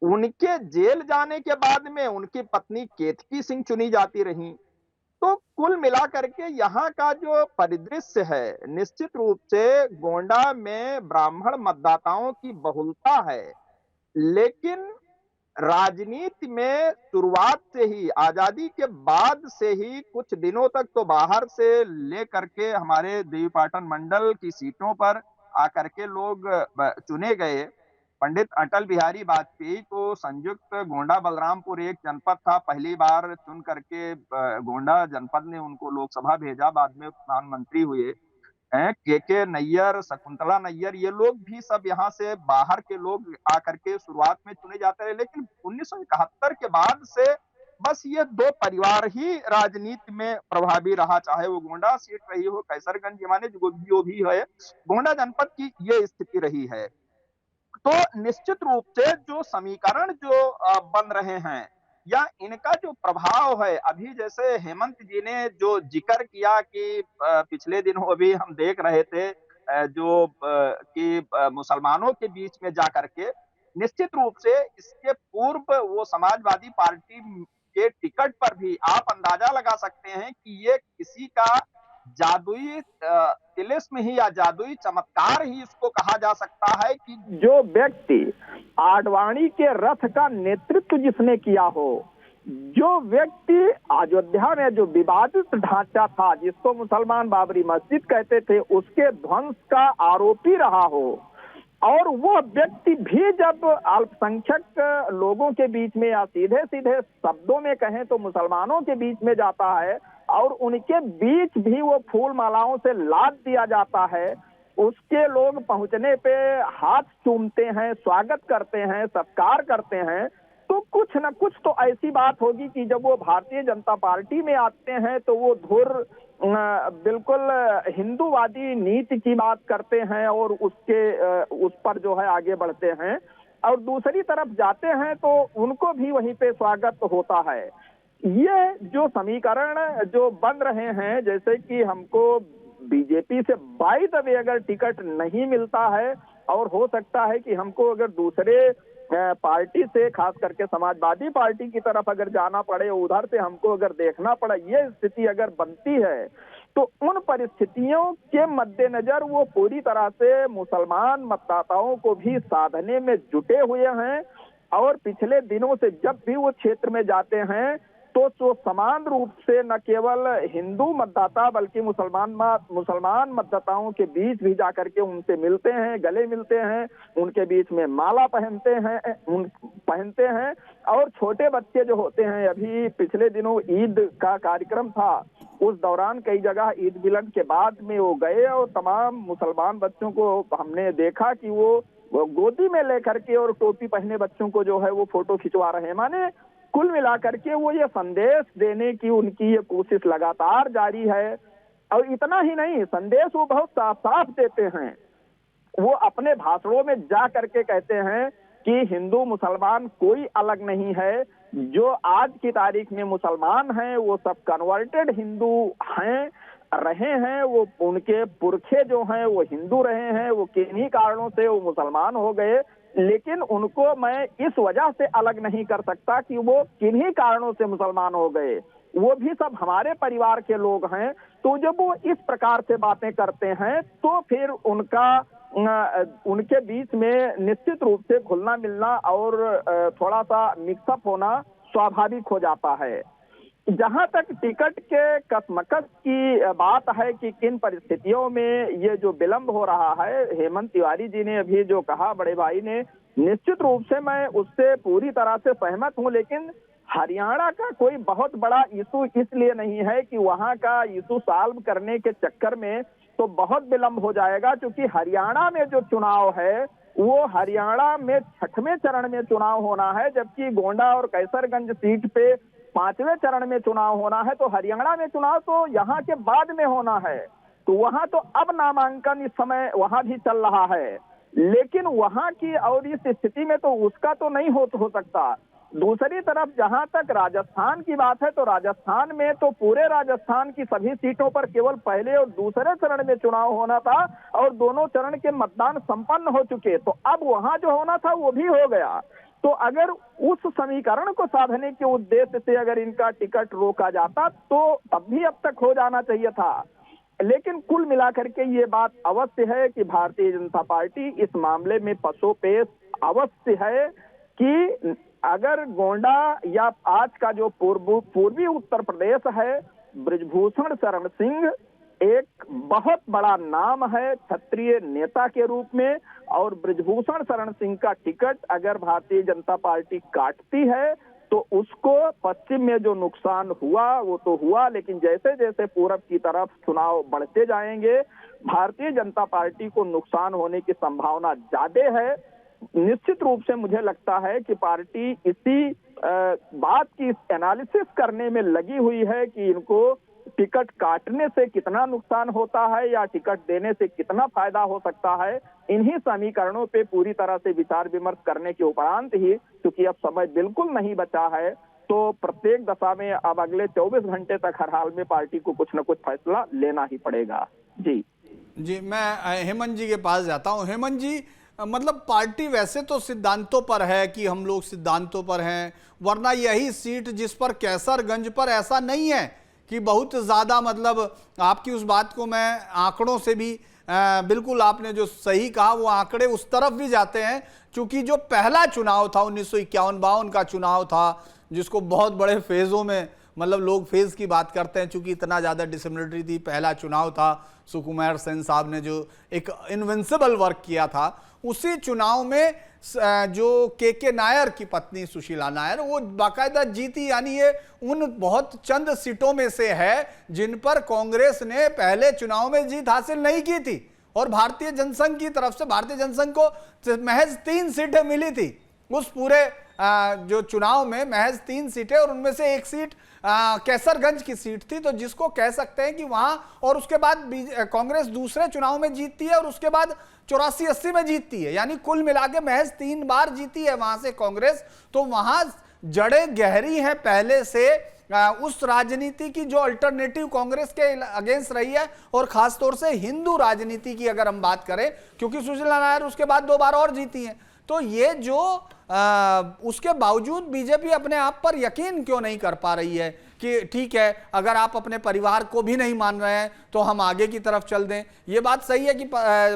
उनके जेल जाने के बाद में उनकी पत्नी केतकी सिंह चुनी जाती रही। तो कुल मिलाकर के यहाँ का जो परिदृश्य है, निश्चित रूप से गोंडा में ब्राह्मण मतदाताओं की बहुलता है, लेकिन राजनीति में शुरुआत से ही, आजादी के बाद से ही कुछ दिनों तक तो बाहर से लेकर के हमारे देवीपाटन मंडल की सीटों पर आकर के लोग चुने गए। पंडित अटल बिहारी वाजपेयी को संयुक्त गोंडा बलरामपुर एक जनपद था, पहली बार चुन करके गोंडा जनपद ने उनको लोकसभा भेजा, बाद में प्रधानमंत्री हुए। के नैयर, शकुंतला नैयर, ये लोग भी सब यहाँ से बाहर के लोग आकर के शुरुआत में चुने जाते रहे, लेकिन 1971 के बाद से बस ये 2 परिवार ही राजनीति में प्रभावी रहा, चाहे वो गोंडा सीट रही हो, कैसरगंज माने जो भी है, गोंडा जनपद की ये स्थिति रही है। तो निश्चित रूप से जो समीकरण जो बन रहे हैं या इनका जो प्रभाव है, अभी जैसे हेमंत जी ने जो जिक्र किया कि पिछले दिनों अभी हम देख रहे थे जो कि मुसलमानों के बीच में जा करके, निश्चित रूप से इसके पूर्व वो समाजवादी पार्टी के टिकट पर भी आप अंदाजा लगा सकते हैं कि ये किसी का जादुई तिलिस्म ही या जादुई चमत्कार ही इसको कहा जा सकता है कि जो व्यक्ति आडवाणी के रथ का नेतृत्व जिसने किया हो, जो व्यक्ति अयोध्या में जो विवादित ढांचा था जिसको मुसलमान बाबरी मस्जिद कहते थे, उसके ध्वंस का आरोपी रहा हो, और वो व्यक्ति भी जब अल्पसंख्यक लोगों के बीच में या सीधे सीधे शब्दों में कहें तो मुसलमानों के बीच में जाता है और उनके बीच भी वो फूल मालाओं से लाद दिया जाता है, उसके लोग पहुंचने पे हाथ चूमते हैं, स्वागत करते हैं, सत्कार करते हैं, तो कुछ न कुछ तो ऐसी बात होगी कि जब वो भारतीय जनता पार्टी में आते हैं तो वो धुर बिल्कुल हिंदूवादी नीति की बात करते हैं और उस पर जो है आगे बढ़ते हैं, और दूसरी तरफ जाते हैं तो उनको भी वहीं पे स्वागत होता है। ये जो समीकरण जो बन रहे हैं, जैसे कि हमको बीजेपी से बाय द वे अगर टिकट नहीं मिलता है और हो सकता है कि हमको अगर दूसरे पार्टी से, खास करके समाजवादी पार्टी की तरफ अगर जाना पड़े, उधर से हमको अगर देखना पड़े, ये स्थिति अगर बनती है तो उन परिस्थितियों के मद्देनजर वो पूरी तरह से मुसलमान मतदाताओं को भी साधने में जुटे हुए हैं, और पिछले दिनों से जब भी वो क्षेत्र में जाते हैं तो समान रूप से न केवल हिंदू मतदाता बल्कि मुसलमान मतदाताओं के बीच भी जाकर के उनसे मिलते हैं, गले मिलते हैं, उनके बीच में माला पहनते हैं, और छोटे बच्चे जो होते हैं, अभी पिछले दिनों ईद का कार्यक्रम था, उस दौरान कई जगह ईद मिलन के बाद में वो गए और तमाम मुसलमान बच्चों को हमने देखा कि वो गोदी में लेकर के और टोपी पहने बच्चों को जो है वो फोटो खिंचवा रहे हैं। माने कुल मिलाकर के वो ये संदेश देने की उनकी ये कोशिश लगातार जारी है, और इतना ही नहीं, संदेश वो बहुत साफ साफ देते हैं। वो अपने भाषणों में जा करके कहते हैं कि हिंदू मुसलमान कोई अलग नहीं है, जो आज की तारीख में मुसलमान हैं वो सब कन्वर्टेड हिंदू रहे हैं, वो उनके पुरखे जो हैं वो हिंदू रहे हैं, वो किन्हीं कारणों से वो मुसलमान हो गए, लेकिन उनको मैं इस वजह से अलग नहीं कर सकता कि वो किन्हीं कारणों से मुसलमान हो गए, वो भी सब हमारे परिवार के लोग हैं। तो जब वो इस प्रकार से बातें करते हैं तो फिर उनके बीच में निश्चित रूप से घुलना मिलना और थोड़ा सा मिक्सअप होना स्वाभाविक हो जाता है। जहां तक टिकट के कसमकस की बात है कि किन परिस्थितियों में ये जो विलंब हो रहा है, हेमंत तिवारी जी ने अभी जो कहा, बड़े भाई ने, निश्चित रूप से मैं उससे पूरी तरह से सहमत हूं, लेकिन हरियाणा का कोई बहुत बड़ा इशू इसलिए नहीं है कि वहां का इशू सॉल्व करने के चक्कर में तो बहुत विलंब हो जाएगा, क्योंकि हरियाणा में जो चुनाव है वो हरियाणा में 6वें चरण में चुनाव होना है, जबकि गोंडा और कैसरगंज सीट पे 5वें चरण में चुनाव होना है। तो हरियाणा में चुनाव तो यहाँ के बाद में होना है, तो वहां तो अब नामांकन इस समय वहां भी चल रहा है, लेकिन वहां की और इस स्थिति में तो उसका तो नहीं हो सकता। दूसरी तरफ जहां तक राजस्थान की बात है, तो राजस्थान में तो पूरे राजस्थान की सभी सीटों पर केवल पहले और दूसरे चरण में चुनाव होना था और दोनों चरण के मतदान संपन्न हो चुके, तो अब वहां जो होना था वो भी हो गया। तो अगर उस समीकरण को साधने के उद्देश्य से अगर इनका टिकट रोका जाता तो तब भी अब तक हो जाना चाहिए था, लेकिन कुल मिलाकर के ये बात अवश्य है कि भारतीय जनता पार्टी इस मामले में पसोपेश अवश्य है कि अगर गोंडा या आज का जो पूर्वी उत्तर प्रदेश है, बृजभूषण शरण सिंह एक बहुत बड़ा नाम है क्षत्रिय नेता के रूप में, और बृजभूषण शरण सिंह का टिकट अगर भारतीय जनता पार्टी काटती है तो उसको पश्चिम में जो नुकसान हुआ वो तो हुआ, लेकिन जैसे जैसे पूरब की तरफ चुनाव बढ़ते जाएंगे भारतीय जनता पार्टी को नुकसान होने की संभावना ज्यादा है। निश्चित रूप से मुझे लगता है कि पार्टी इसी बात की एनालिसिस करने में लगी हुई है कि इनको टिकट काटने से कितना नुकसान होता है या टिकट देने से कितना फायदा हो सकता है। इन्हीं समीकरणों पे पूरी तरह से विचार विमर्श करने के उपरांत ही, क्योंकि अब समय बिल्कुल नहीं बचा है, तो प्रत्येक दशा में अब अगले 24 घंटे तक हर हाल में पार्टी को कुछ न कुछ फैसला लेना ही पड़ेगा। जी मैं हेमंत जी के पास जाता हूँ। हेमंत जी, मतलब पार्टी वैसे तो सिद्धांतों पर है कि हम लोग सिद्धांतों पर हैं, वरना यही सीट जिस पर कैसरगंज पर ऐसा नहीं है कि बहुत ज़्यादा मतलब आपकी उस बात को मैं आंकड़ों से भी बिल्कुल आपने जो सही कहा वो आंकड़े उस तरफ भी जाते हैं, क्योंकि जो पहला चुनाव था 1951-52 का चुनाव था, जिसको बहुत बड़े फेज़ों में मतलब लोग फेज़ की बात करते हैं चूंकि इतना ज़्यादा डिसिमिलिटी थी, पहला चुनाव था, सुकुमार सेन साहब ने जो एक इनविंसिबल वर्क किया था, उसी चुनाव में जो के नायर की पत्नी सुशीला नायर वो बाकायदा जीती। यानी ये उन बहुत चंद सीटों में से है जिन पर कांग्रेस ने पहले चुनाव में जीत हासिल नहीं की थी, और भारतीय जनसंघ की तरफ से भारतीय जनसंघ को महज 3 सीटें मिली थी उस पूरे जो चुनाव में, महज 3 सीटें, और उनमें से एक सीट कैसरगंज की सीट थी। तो जिसको कह सकते हैं कि वहां, और उसके बाद कांग्रेस दूसरे चुनाव में जीतती है और उसके बाद 84-80 में जीतती है, यानी कुल मिला के महज 3 बार जीती है वहां से कांग्रेस। तो वहां जड़ें गहरी हैं पहले से उस राजनीति की जो अल्टरनेटिव कांग्रेस के अगेंस्ट रही है, और खासतौर से हिंदू राजनीति की अगर हम बात करें, क्योंकि सुशीला नायर उसके बाद 2 बार और जीती हैं। तो ये जो उसके बावजूद बीजेपी अपने आप पर यकीन क्यों नहीं कर पा रही है कि ठीक है, अगर आप अपने परिवार को भी नहीं मान रहे हैं तो हम आगे की तरफ चल दें। ये बात सही है कि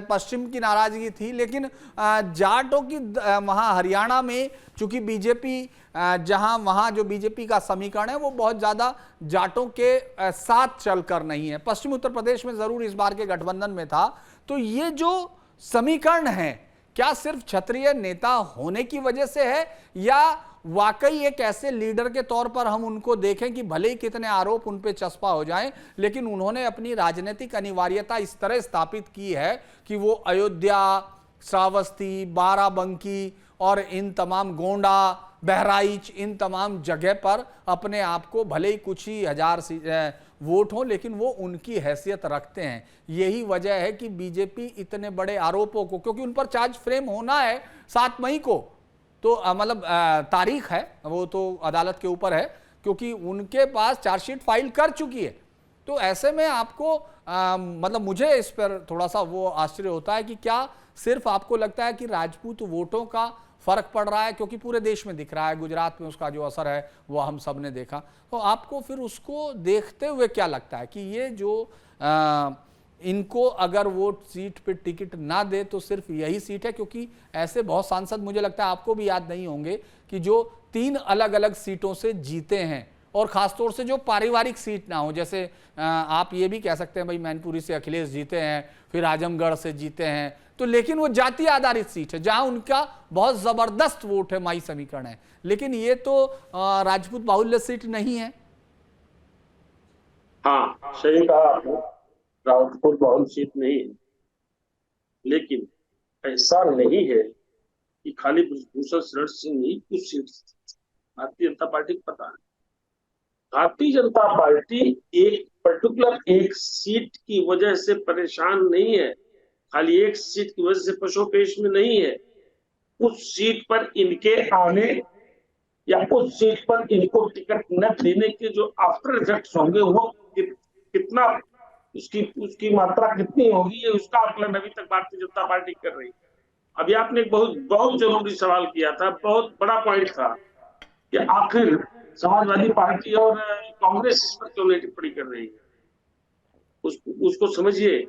पश्चिम की नाराजगी थी, लेकिन जाटों की वहाँ हरियाणा में चूंकि बीजेपी जहां वहां जो बीजेपी का समीकरण है वो बहुत ज्यादा जाटों के साथ चलकर नहीं है। पश्चिम उत्तर प्रदेश में जरूर इस बार के गठबंधन में था। तो ये जो समीकरण है, क्या सिर्फ क्षत्रिय नेता होने की वजह से है, या वाकई एक ऐसे लीडर के तौर पर हम उनको देखें कि भले ही कितने आरोप उन पे चस्पा हो जाएं, लेकिन उन्होंने अपनी राजनीतिक अनिवार्यता इस तरह स्थापित की है कि वो अयोध्या, श्रावस्ती, बाराबंकी और इन तमाम गोंडा, बहराइच, इन तमाम जगह पर अपने आप को भले ही कुछ ही हजार वोट हो, लेकिन वो उनकी हैसियत रखते हैं। यही वजह है कि बीजेपी इतने बड़े आरोपों को, क्योंकि उन पर चार्ज फ्रेम होना है 7 मई को, तो मतलब तारीख है, वो तो अदालत के ऊपर है, क्योंकि उनके पास चार्जशीट फाइल कर चुकी है। तो ऐसे में आपको मतलब मुझे इस पर थोड़ा सा वो आश्चर्य होता है कि क्या सिर्फ आपको लगता है कि राजपूत वोटों का फर्क पड़ रहा है, क्योंकि पूरे देश में दिख रहा है, गुजरात में उसका जो असर है वो हम सब ने देखा। तो आपको फिर उसको देखते हुए क्या लगता है कि ये जो इनको अगर वो सीट पे टिकट ना दे तो सिर्फ यही सीट है, क्योंकि ऐसे बहुत सांसद मुझे लगता है आपको भी याद नहीं होंगे कि जो 3 अलग अलग सीटों से जीते हैं, और खासतौर से जो पारिवारिक सीट ना हो, जैसे आप ये भी कह सकते हैं भाई मैनपुरी से अखिलेश जीते हैं, फिर आजमगढ़ से जीते हैं, तो लेकिन वो जाति आधारित सीट है जहां उनका बहुत जबरदस्त वोट है, माई समीकरण है। लेकिन ये तो राजपूत बाहुल्य सीट नहीं है। हाँ, सही कहा आपने, राजपूत बहुल सीट नहीं है, लेकिन ऐसा नहीं है कि खाली ब्रजभूषण शरण सिंह ही कुछ सीट भारतीय जनता पार्टी को पता है। भारतीय जनता पार्टी एक पर्टिकुलर एक सीट की वजह से परेशान नहीं है, खाली एक सीट की वजह से पशुपेश में नहीं है। उस सीट पर इनके आने या उस सीट पर इनको टिकट न देने के जो आफ्टर इफेक्ट्स होंगे वो कितना, उसकी मात्रा कितनी होगी, ये उसका आकलन अभी तक भारतीय जनता पार्टी कर रही है। अभी आपने एक बहुत बहुत जरूरी सवाल किया था, बहुत बड़ा पॉइंट था कि आखिर समाजवादी पार्टी और कांग्रेस इस पर क्यों नहीं टिप्पणी कर रही है। उसको समझिए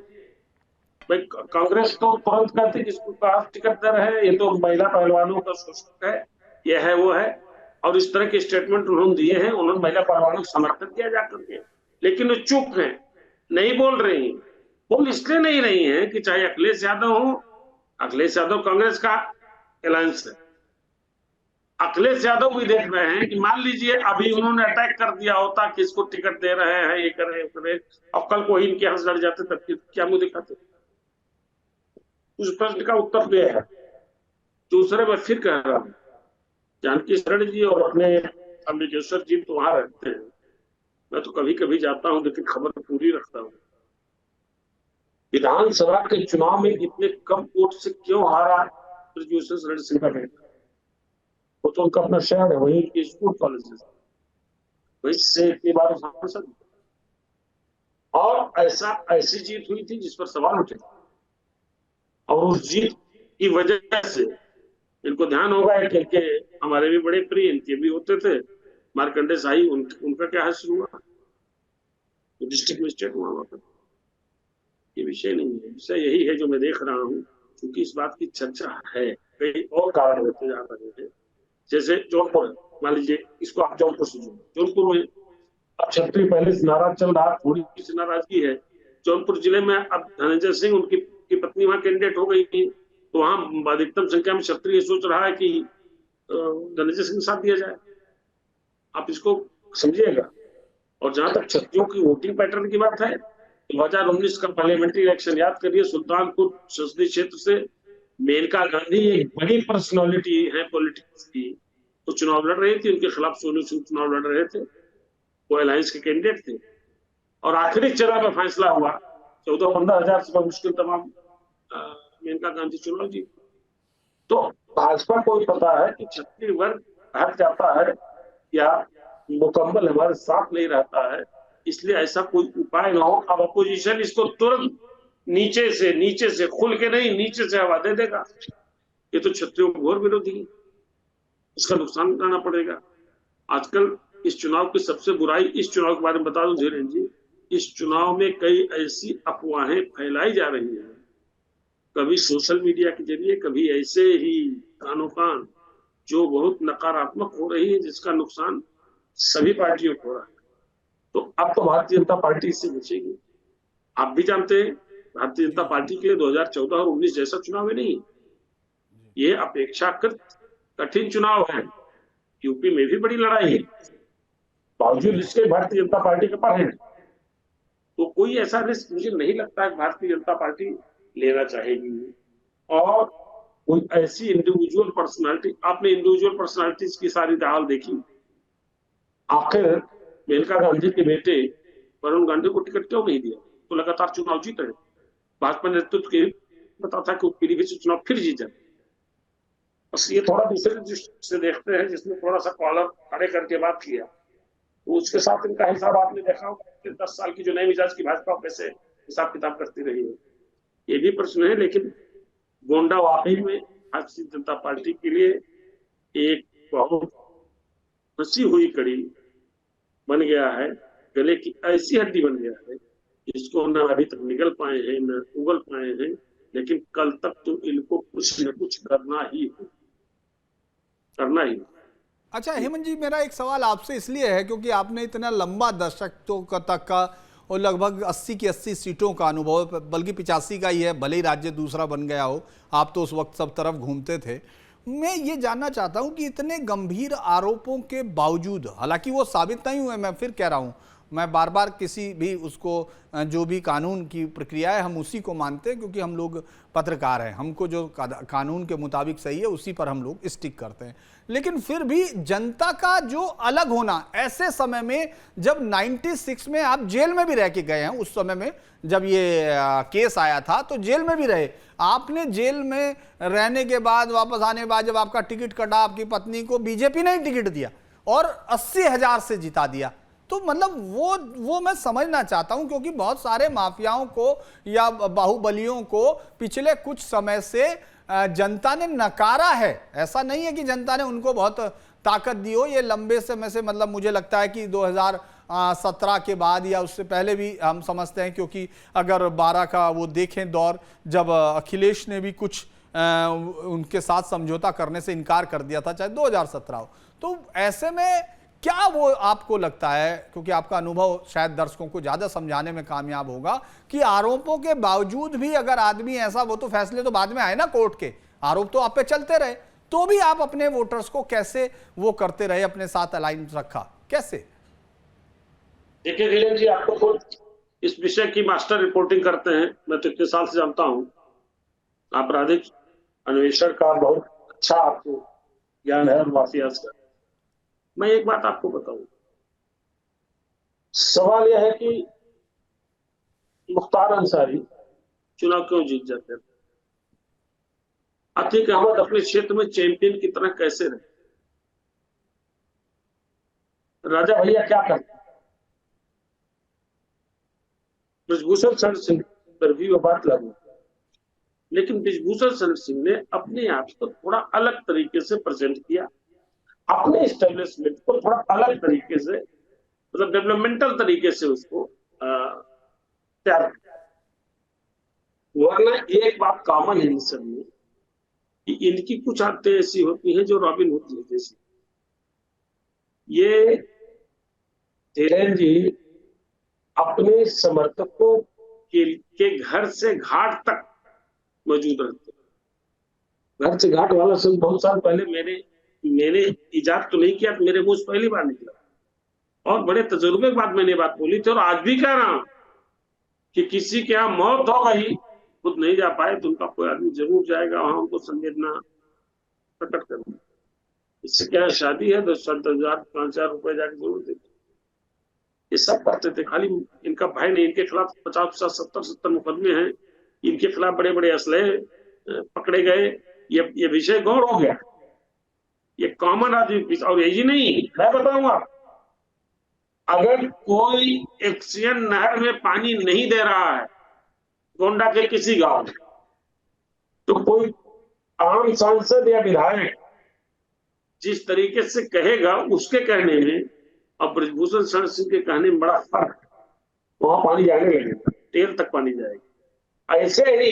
भाई, कांग्रेस तो तुरंत कहती कि इसको टिकट दे रहे हैं, ये तो महिला पहलवानों का शोषक है, ये है वो है, और इस तरह के स्टेटमेंट उन्होंने दिए हैं, उन्होंने महिला पहलवानों को समर्थन किया जाकर के, लेकिन वो चुप है, नहीं बोल रही। बोल इसलिए नहीं रही है कि चाहे अखिलेश यादव हो, अखिलेश यादव कांग्रेस का अलायंस है, अखिलेश यादव भी देख रहे हैं कि मान लीजिए अभी उन्होंने अटैक कर दिया होता कि इसको टिकट दे रहे हैं, ये कर रहे हैं, और कल को इनके हाथ लड़ जाते तब क्या मुंह दिखाते। उस प्रश्न का उत्तर दे है। दूसरे मैं फिर कह रहा हूं, जानकी शरण जी और अपने अम्बिकेश्वर जी तो वहां रहते हैं, मैं तो कभी कभी जाता हूं, लेकिन खबर पूरी रखता हूं। विधानसभा के चुनाव में इतने कम वोट से क्यों हारा ब्रजभूषण शरण सिंह का बेटा? वो तो उनका अपना शहर है, वही के स्कूल कॉलेज, वही से इतनी बार सांसद, और ऐसी जीत हुई थी जिस पर सवाल उठे, और उस जीत की वजह से इनको ध्यान होगा कि हमारे भी बड़े प्रिय इनके भी होते थे, मार्कंडे शाही, उनका क्या हासिल हुआ। डिस्ट्रिक्ट मजिस्ट्रेट वहां पर। ये विषय नहीं है, विषय यही है जो मैं देख रहा हूँ, क्योंकि इस बात की चर्चा है, कई और कारण होते जा रहे हैं। जैसे जौनपुर, मान लीजिए इसको आप जौनपुर से जोड़ो, जौनपुर में अब क्षत्रिय पहले से नाराज चल रहा, थोड़ी सी नाराजगी है। जौनपुर जिले में अब धनंजय सिंह, उनकी पत्नी वहां कैंडिडेट हो गई थी, तो वहां अधिकतम संख्या में क्षत्रिय सोच रहा है कि धनंजय सिंह साथ दिया जाए। आप इसको समझिएगा। और जहां तक क्षत्रियों की वोटिंग पैटर्न की बात है, 2019 का पार्लियामेंट्री इलेक्शन याद करिए, सुल्तानपुर संसदीय क्षेत्र से मेनका गांधी एक बड़ी पर्सनालिटी है पॉलिटिक्स की, तो चुनाव लड़ रही थी, उनके खिलाफ सोनू सिंह चुनाव लड़ रहे थे, वो अलायंस के कैंडिडेट थे, और आखिरी चरण में फैसला हुआ 14-15 हजार से मुश्किल तमाम मेनका गांधी चुनाव जीत। तो भाजपा को पता है कि क्षत्रिय वर्ग हट जाता है या मुकम्मल हमारे साथ नहीं रहता है, इसलिए ऐसा कोई उपाय ना हो। अब अपोजिशन इसको तुरंत नीचे से खुल के नहीं, नीचे से हवा दे देगा। ये तो क्षत्रियों को घोर विरोधी है, इसका नुकसान उठाना पड़ेगा। आजकल इस चुनाव की सबसे बुराई, इस चुनाव के बारे में बता दूं धीरेन्द्र जी, इस चुनाव में कई ऐसी अफवाहें फैलाई जा रही हैं, कभी सोशल मीडिया के जरिए, कभी ऐसे ही कानो कान, जो बहुत नकारात्मक हो रही है, जिसका नुकसान सभी पार्टियों को हो रहा है। तो अब तो भारतीय जनता पार्टी इससे बचेगी। आप भी जानते हैं भारतीय जनता पार्टी के लिए 2014 और 19 जैसा चुनाव है नहीं, ये अपेक्षाकृत कठिन चुनाव है। यूपी में भी बड़ी लड़ाई है, बावजूद इसके भारतीय जनता पार्टी के पास है, तो कोई ऐसा रिस्क मुझे नहीं लगता है भारतीय जनता पार्टी लेना चाहेगी। और कोई ऐसी इंडिविजुअल पर्सनालिटी, आपने इंडिविजुअल पर्सनालिटीज की सारी दाल देखी, आखिर मेनका गांधी के बेटे वरुण गांधी को टिकट क्यों नहीं दिया? तो लगातार चुनाव जीत रहे, भाजपा नेतृत्व के पता था कि पीलीभीत से चुनाव फिर जीत जाए। बस ये थोड़ा दूसरे दृष्टि से देखते हैं, जिसने थोड़ा सा कॉलर खड़े करके बात किया, तो उसके साथ इनका हिसाब आपने देखा होगा। 10 साल की जो नई मिजाज की भाजपा कैसे हिसाब किताब करती रही है, ये भी प्रश्न है। लेकिन गोंडा वाकई में भारतीय जनता पार्टी के लिए एक बहुत फंसी हुई कड़ी बन गया है, गले की ऐसी हड्डी बन गया है जिसको न अभी तक निगल पाए हैं, न उगल पाए हैं, लेकिन कल तक तो इनको कुछ न कुछ करना ही है। अच्छा हेमंत जी, मेरा एक सवाल आपसे इसलिए है क्योंकि आपने इतना लंबा दशकों तक का और लगभग 80 की 80 सीटों का अनुभव, बल्कि 85 का ही है, भले ही राज्य दूसरा बन गया हो, आप तो उस वक्त सब तरफ घूमते थे। मैं ये जानना चाहता हूं कि इतने गंभीर आरोपों के बावजूद, हालांकि वो साबित नहीं हुए, मैं फिर कह रहा हूं, मैं बार बार किसी भी उसको, जो भी कानून की प्रक्रिया है हम उसी को मानते हैं, क्योंकि हम लोग पत्रकार हैं, हमको जो कानून के मुताबिक सही है उसी पर हम लोग स्टिक करते हैं। लेकिन फिर भी जनता का जो अलग होना, ऐसे समय में जब 96 में आप जेल में भी रह के गए हैं, उस समय में जब ये केस आया था तो जेल में भी रहे, आपने जेल में रहने के बाद वापस आने के बाद जब आपका टिकट कटा, आपकी पत्नी को बीजेपी ने टिकट दिया और 80,000 से जिता दिया। तो मतलब वो मैं समझना चाहता हूं, क्योंकि बहुत सारे माफियाओं को या बाहुबलियों को पिछले कुछ समय से जनता ने नकारा है। ऐसा नहीं है कि जनता ने उनको बहुत ताकत दी हो, ये लंबे समय से, मतलब मुझे लगता है कि 2017 के बाद या उससे पहले भी हम समझते हैं, क्योंकि अगर 12 का वो देखें दौर, जब अखिलेश ने भी कुछ उनके साथ समझौता करने से इनकार कर दिया था, चाहे 2017 हो, तो ऐसे में क्या वो आपको लगता है, क्योंकि आपका अनुभव शायद दर्शकों को ज्यादा समझाने में कामयाब होगा, कि आरोपों के बावजूद भी अगर आदमी ऐसा, वो तो फैसले तो बाद में आए ना कोर्ट के, आरोप तो आप पे चलते रहे, तो भी आप अपने वोटर्स को कैसे वो करते रहे, अपने साथ अलाइन रखा, कैसे? देखिए धीरेन्द्र जी, आपको खुद इस विषय की मास्टर रिपोर्टिंग करते हैं, मैं तो इतने साल से जानता हूं, आपराधिक अन्वेषण का बहुत अच्छा आपको ज्ञान है और वासियात का। मैं एक बात आपको बताऊं, सवाल यह है कि मुख्तार अंसारी चुनाव क्यों जीत जाते हैं? अतीक अहमद अपने क्षेत्र में चैंपियन की तरह कैसे रहे? राजा भैया क्या करते? ब्रिजभूषण शरण सिंह पर भी वह बात लागू, लेकिन ब्रिजभूषण शरण सिंह ने अपने आप को थोड़ा अलग तरीके से प्रेजेंट किया, अपने एस्टेब्लिशमेंट को थोड़ा अलग तरीके से, मतलब डेवलपमेंटल तरीके से उसको तैयार करते हैं। वरना एक बात कॉमन है इन सब में कि इनकी कुछ आदतें ऐसी होती हैं जो रॉबिन हुड है जैसी। ये धीरेन्द्र जी अपने समर्थकों के घर से घाट तक मौजूद रहते हैं। घर से घाट वाला शब्द बहुत साल पहले मैंने इजाद तो नहीं किया, तो मेरे मुंह से पहली बार निकला और बड़े तजुर्बे के बाद मैंने बात बोली थी। और आज भी कह रहा हूं कि किसी के यहाँ मौत हो गई, खुद नहीं जा पाए, तो उनका कोई आदमी जरूर जाएगा वहां, उनको संवेदना प्रकट करना। इससे क्या शादी है तो 7,000-5,000 रुपए जाके जरूर देते। ये सब करते थे। खाली इनका भाई नहीं, इनके खिलाफ 50-50, 70-70 मुकदमे हैं। इनके खिलाफ बड़े बड़े असलहे पकड़े गए। ये विषय गौर हो गया। ये कॉमन आदमी। और यही नहीं, मैं बताऊंगा, अगर कोई एक्सियन नहर में पानी नहीं दे रहा है गोंडा के किसी गांव में, तो कोई आम सांसद या विधायक जिस तरीके से कहेगा, उसके कहने में और ब्रजभूषण शरण सिंह के कहने में बड़ा फर्क है। वहां पानी जाने लगेगा, टेल तक पानी जाएगा। ऐसे ही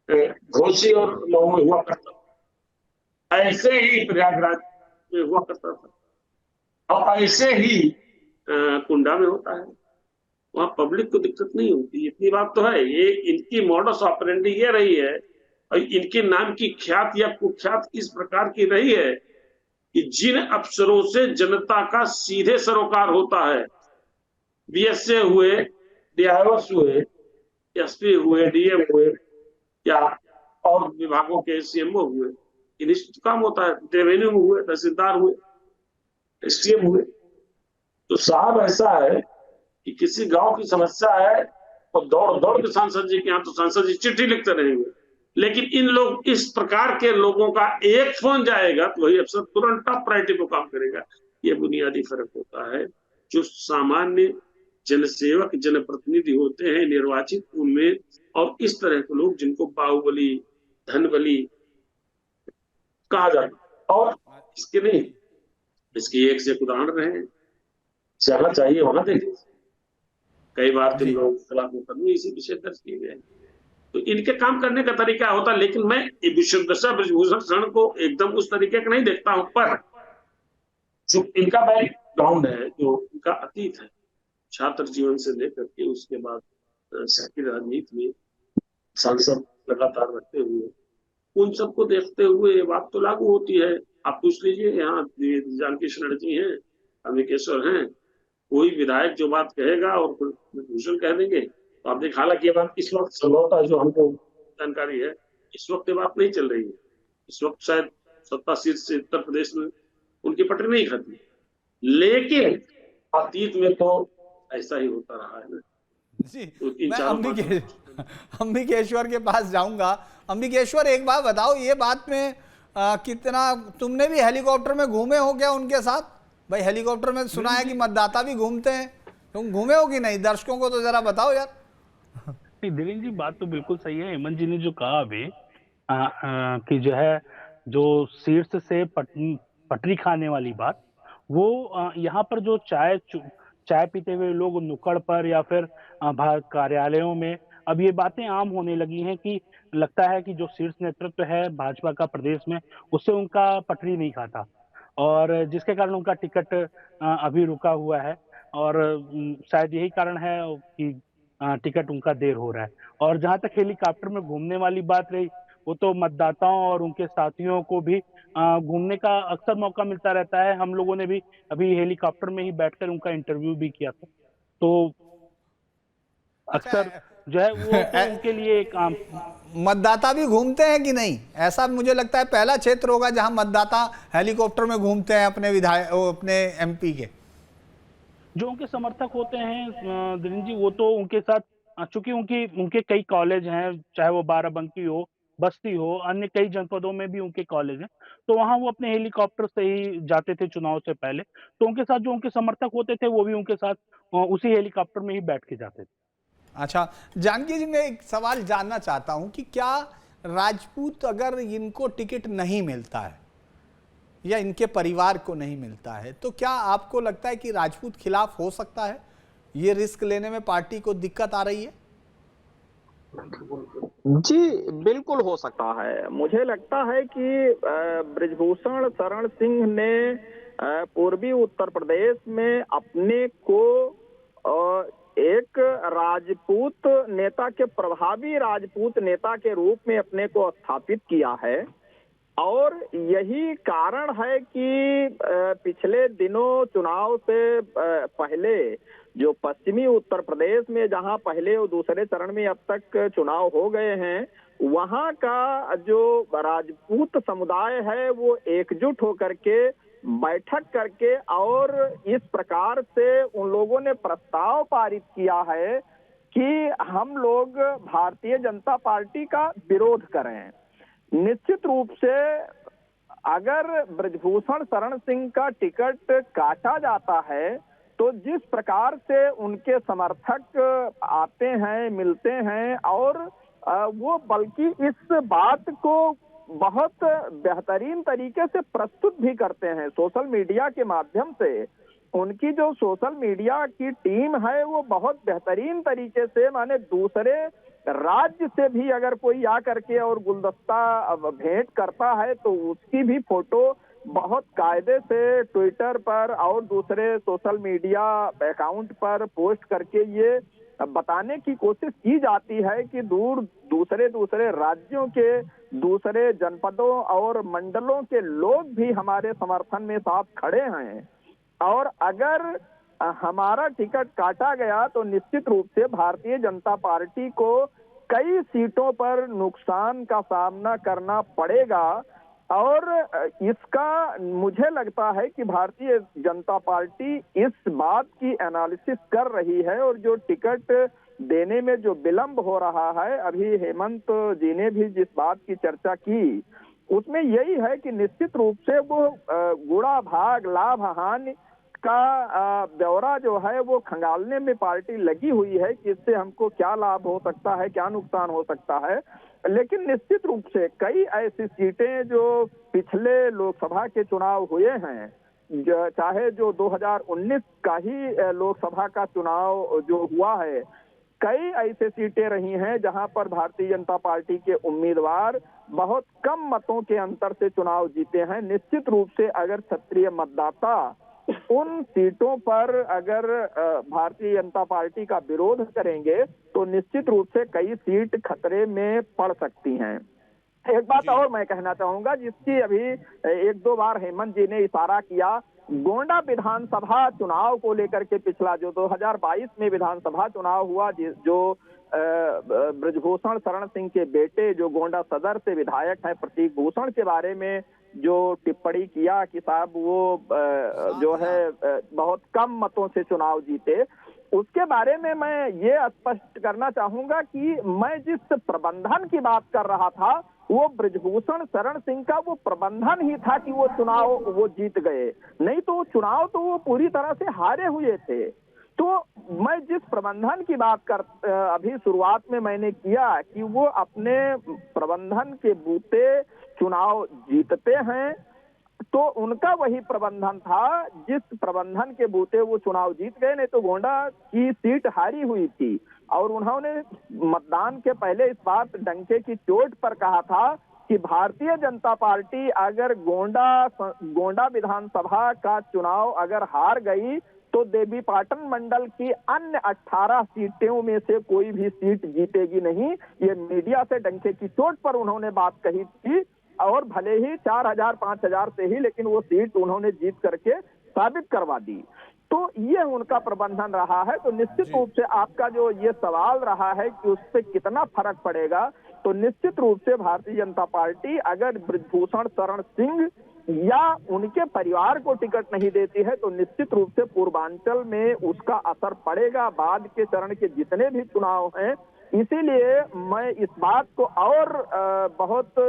घोसी और मऊ में हुआ करता था, ऐसे ही प्रयागराज में हुआ करता था, और ऐसे ही कुंडा में होता है। वहां पब्लिक को दिक्कत नहीं होती, इतनी बात तो है। ये इनकी मॉडस ऑपरेंडी ये रही है, और इनके नाम की ख्यात या कुख्यात इस प्रकार की रही है कि जिन अफसरों से जनता का सीधे सरोकार होता है, बीएसए हुए, डीआईओएस हुए, एसपी हुए, डीएम हुए, या और विभागों के सीएमओ हुए, इन्हीं से काम होता है। रेवेन्यू हुए, तहसीलदार हुए, एसडीएम हुए। तो साहब ऐसा है कि किसी गांव की समस्या है तो दौड़ दौड़ के सांसद जी के यहाँ, तो सांसद जी चिट्ठी लिखते रहेंगे। लेकिन इन लोग, इस प्रकार के लोगों का एक फोन जाएगा तो वही अफसर तुरंत टॉप प्रायोरिटी को काम करेगा। ये बुनियादी फर्क होता है। जो सामान्य जनसेवक, जनप्रतिनिधि होते हैं निर्वाचित, उनमें, और इस तरह के लोग जिनको बाहुबली, धनबली कहा जाता। और इसके नहीं, इसके एक से एक उदाहरण रहे, जाना चाहिए वहां देखिए। कई बार तो लोगों के खिलाफ मुकदमे इसी विषय दर्ज किए गए। तो इनके काम करने का तरीका होता है। लेकिन मैं विश्वदशा ब्रजभूषण शरण को एकदम उस तरीके का नहीं देखता हूं, पर जो इनका बैकग्राउंड है, जो इनका अतीत है, छात्र जीवन से लेकर के उसके बाद सक्रिय राजनीति में सांसद लगातार रहते हुए, उन सबको देखते हुए ये बात तो लागू होती है। आप पूछ लीजिए, यहाँ जानकी शरण जी हैं, अम्बिकेश्वर हैं, कोई विधायक जो बात कहेगा और भूषण कह देंगे तो आप देख। हालांकि ये बात इस वक्त संभवतः जो हमको जानकारी है, इस वक्त ये बात नहीं चल रही है। इस वक्त शायद सत्ता शीर्ष से उत्तर प्रदेश में उनकी पटरी नहीं खाती, लेकिन अतीत में तो ऐसा ही होता रहा है ना जी। तो मैं अम्बिकेश्वर के पास जाऊंगा। अम्बिकेश्वर, एक बात बताओ, ये बात में कितना तुमने भी हेलीकॉप्टर में घूमे हो क्या उनके साथ? भाई हेलीकॉप्टर में सुना है कि मतदाता भी घूमते हैं, तुम घूमे हो कि नहीं? दर्शकों को तो जरा बताओ यार। नहीं धीरेन्द्र जी, बात तो बिल्कुल सही है। हेमंत जी ने जो कहा अभी कि जो है, जो शीर्ष से पटरी खाने वाली बात, वो यहाँ पर जो चाय पीते हुए लोग नुक्कड़ पर या फिर कार्यालयों में, अब ये बातें आम होने लगी हैं कि लगता है कि जो शीर्ष नेतृत्व है भाजपा का प्रदेश में, उससे उनका पटरी नहीं खाता, और जिसके कारण उनका टिकट अभी रुका हुआ है। और शायद यही कारण है कि टिकट उनका देर हो रहा है। और जहां तक हेलीकॉप्टर में घूमने वाली बात रही, वो तो मतदाताओं और उनके साथियों को भी घूमने का अक्सर मौका मिलता रहता है। हम लोगों ने भी अभी हेलीकॉप्टर में ही बैठकर उनका इंटरव्यू भी किया था। तो अक्सर जो है वो तो उनके लिए एक मतदाता भी घूमते हैं कि नहीं? ऐसा मुझे लगता है पहला क्षेत्र होगा जहां मतदाता हेलीकॉप्टर में घूमते हैं अपने विधायक, अपने एमपी के। जो उनके समर्थक होते हैं धीरेन्द्र जी, वो तो उनके साथ, चूंकि उनके कई कॉलेज हैं, चाहे वो बाराबंकी हो, बस्ती हो, अन्य कई जनपदों में भी उनके कॉलेज हैं, तो वहां वो अपने हेलीकॉप्टर से ही जाते थे चुनाव से पहले। तो उनके साथ जो उनके समर्थक होते थे, वो भी उनके साथ उसी हेलीकॉप्टर में ही बैठ के जाते थे। अच्छा जानकी जी, मैं एक सवाल जानना चाहता हूं कि क्या राजपूत, अगर इनको टिकट नहीं मिलता है या इनके परिवार को नहीं मिलता है, तो क्या आपको लगता है कि राजपूत खिलाफ हो सकता है? ये रिस्क लेने में पार्टी को दिक्कत आ रही है? जी बिल्कुल हो सकता है। मुझे लगता है कि बृजभूषण शरण सिंह ने पूर्वी उत्तर प्रदेश में अपने को एक राजपूत नेता के प्रभावी राजपूत नेता के रूप में अपने को स्थापित किया है। और यही कारण है कि पिछले दिनों चुनाव से पहले जो पश्चिमी उत्तर प्रदेश में जहां पहले और दूसरे चरण में अब तक चुनाव हो गए हैं, वहां का जो राजपूत समुदाय है वो एकजुट होकर के बैठक करके और इस प्रकार से उन लोगों ने प्रस्ताव पारित किया है कि हम लोग भारतीय जनता पार्टी का विरोध करें। निश्चित रूप से अगर बृजभूषण शरण सिंह का टिकट काटा जाता है तो जिस प्रकार से उनके समर्थक आते हैं, मिलते हैं और वो बल्कि इस बात को बहुत बेहतरीन तरीके से प्रस्तुत भी करते हैं सोशल मीडिया के माध्यम से। उनकी जो सोशल मीडिया की टीम है वो बहुत बेहतरीन तरीके से, माने दूसरे राज्य से भी अगर कोई आ करके और गुलदस्ता भेंट करता है तो उसकी भी फोटो बहुत कायदे से ट्विटर पर और दूसरे सोशल मीडिया अकाउंट पर पोस्ट करके ये बताने की कोशिश की जाती है कि दूसरे राज्यों के दूसरे जनपदों और मंडलों के लोग भी हमारे समर्थन में साथ खड़े हैं। और अगर हमारा टिकट काटा गया तो निश्चित रूप से भारतीय जनता पार्टी को कई सीटों पर नुकसान का सामना करना पड़ेगा। और इसका मुझे लगता है कि भारतीय जनता पार्टी इस बात की एनालिसिस कर रही है और जो टिकट देने में जो विलंब हो रहा है, अभी हेमंत जी ने भी जिस बात की चर्चा की उसमें यही है कि निश्चित रूप से वो गुणा भाग लाभ हानि का ब्यौरा जो है वो खंगालने में पार्टी लगी हुई है कि इससे हमको क्या लाभ हो सकता है, क्या नुकसान हो सकता है। लेकिन निश्चित रूप से कई ऐसी सीटें जो पिछले लोकसभा के चुनाव हुए हैं, चाहे जो 2019 का ही लोकसभा का चुनाव जो हुआ है, कई ऐसे सीटें रही हैं जहां पर भारतीय जनता पार्टी के उम्मीदवार बहुत कम मतों के अंतर से चुनाव जीते हैं। निश्चित रूप से अगर क्षत्रिय मतदाता उन सीटों पर अगर भारतीय जनता पार्टी का विरोध करेंगे तो निश्चित रूप से कई सीट खतरे में पड़ सकती हैं। एक बात और मैं कहना चाहूंगा जिसकी अभी एक दो बार हेमंत जी ने इशारा किया, गोंडा विधानसभा चुनाव को लेकर के पिछला जो 2022 में विधानसभा चुनाव हुआ, जो बृजभूषण शरण सिंह के बेटे जो गोंडा सदर से विधायक है प्रतीक भूषण के बारे में जो टिप्पणी किया कि साहब वो जो है बहुत कम मतों से चुनाव जीते, उसके बारे में मैं ये स्पष्ट करना चाहूंगा कि मैं जिस प्रबंधन की बात कर रहा था वो बृजभूषण शरण सिंह का वो प्रबंधन ही था कि वो चुनाव वो जीत गए, नहीं तो चुनाव तो वो पूरी तरह से हारे हुए थे। तो मैं जिस प्रबंधन की बात कर अभी शुरुआत में मैंने किया कि वो अपने प्रबंधन के बूते चुनाव जीतते हैं, तो उनका वही प्रबंधन था जिस प्रबंधन के बूते वो चुनाव जीत गए, नहीं तो गोंडा की सीट हारी हुई थी। और उन्होंने मतदान के पहले इस बात डंके की चोट पर कहा था कि भारतीय जनता पार्टी अगर गोंडा विधानसभा का चुनाव अगर हार गई तो देवीपाटन मंडल की अन्य 18 सीटों में से कोई भी सीट जीतेगी नहीं। ये मीडिया से डंके की चोट पर उन्होंने बात कही थी और भले ही 4000-5000 से ही, लेकिन वो सीट उन्होंने जीत करके साबित करवा दी। तो ये उनका प्रबंधन रहा है। तो निश्चित रूप से आपका जो ये सवाल रहा है कि उससे कितना फर्क पड़ेगा, तो निश्चित रूप से भारतीय जनता पार्टी अगर बृजभूषण शरण सिंह या उनके परिवार को टिकट नहीं देती है तो निश्चित रूप से पूर्वांचल में उसका असर पड़ेगा बाद के चरण के जितने भी चुनाव हैं। इसीलिए मैं इस बात को और बहुत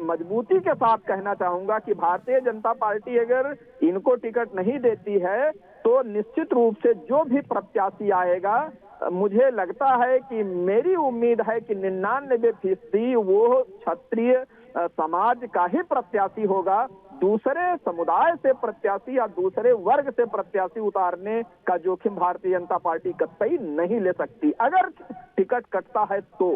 मजबूती के साथ कहना चाहूंगा कि भारतीय जनता पार्टी अगर इनको टिकट नहीं देती है तो निश्चित रूप से जो भी प्रत्याशी आएगा, मुझे लगता है कि मेरी उम्मीद है कि 99% वो क्षत्रिय समाज का ही प्रत्याशी होगा। दूसरे समुदाय से प्रत्याशी या दूसरे वर्ग से प्रत्याशी उतारने का जोखिम भारतीय जनता पार्टी कतई नहीं ले सकती अगर टिकट कटता है तो।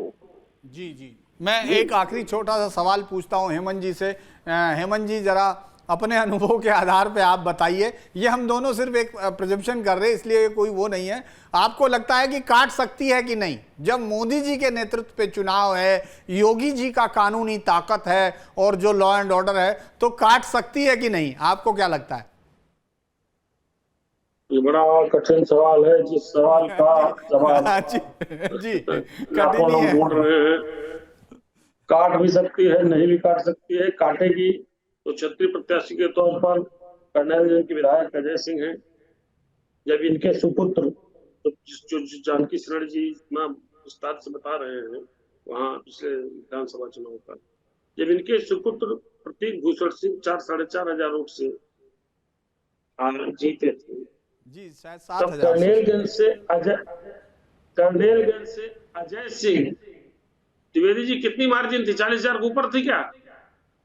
जी जी, मैं एक आखिरी छोटा सा सवाल पूछता हूं हेमंत जी से। हेमंत जी, जरा अपने अनुभव के आधार पे आप बताइए, ये हम दोनों सिर्फ एक प्रिजम्पशन कर रहे हैं इसलिए कोई वो नहीं है, आपको लगता है कि काट सकती है कि नहीं? जब मोदी जी के नेतृत्व पे चुनाव है, योगी जी का कानूनी ताकत है और जो लॉ एंड ऑर्डर है, तो काट सकती है कि नहीं? आपको क्या लगता है? ये बड़ा कठिन सवाल है, जिस सवाल का जवाब जी लाखों लोग ढूंढ रहे हैं। काट भी सकती है, नहीं भी काट सकती है। काटेगी तो क्षत्रिय प्रत्याशी के तौर पर कर्नल के विधायक अजय सिंह हैं। जब इनके सुपुत्र जो जानकी शरण जी इतना विस्तार से बता रहे हैं वहां पिछले विधानसभा चुनाव का, जब इनके सुपुत्र प्रतीक भूषण सिंह 4-4.5 हजार वोट से जीते थे, जी शायद तब 7,000 कर्नेलगंज से अजय सिंह द्विवेदी जी कितनी मार्जिन थी? 40,000 के ऊपर थी क्या?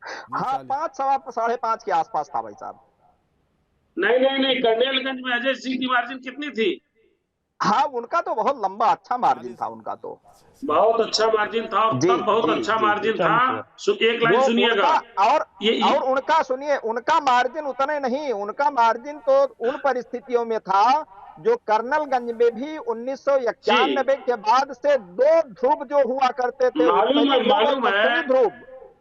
हाँ, 5-5.5 के आसपास था भाई साहब। नहीं, कर्नेलगंज में अजय सिंह की मार्जिन कितनी थी? हाँ, उनका तो बहुत लंबा अच्छा मार्जिन था, उनका तो बहुत अच्छा मार्जिन था, और तब बहुत अच्छा मार्जिन था। एक लाइन सुनिएगा। और उनका सुनिए, उनका मार्जिन उतने नहीं, उनका मार्जिन तो उन परिस्थितियों में था जो कर्नलगंज में भी 1991 के बाद से 2 ध्रुव जो हुआ करते थे, मालूम है ध्रुव,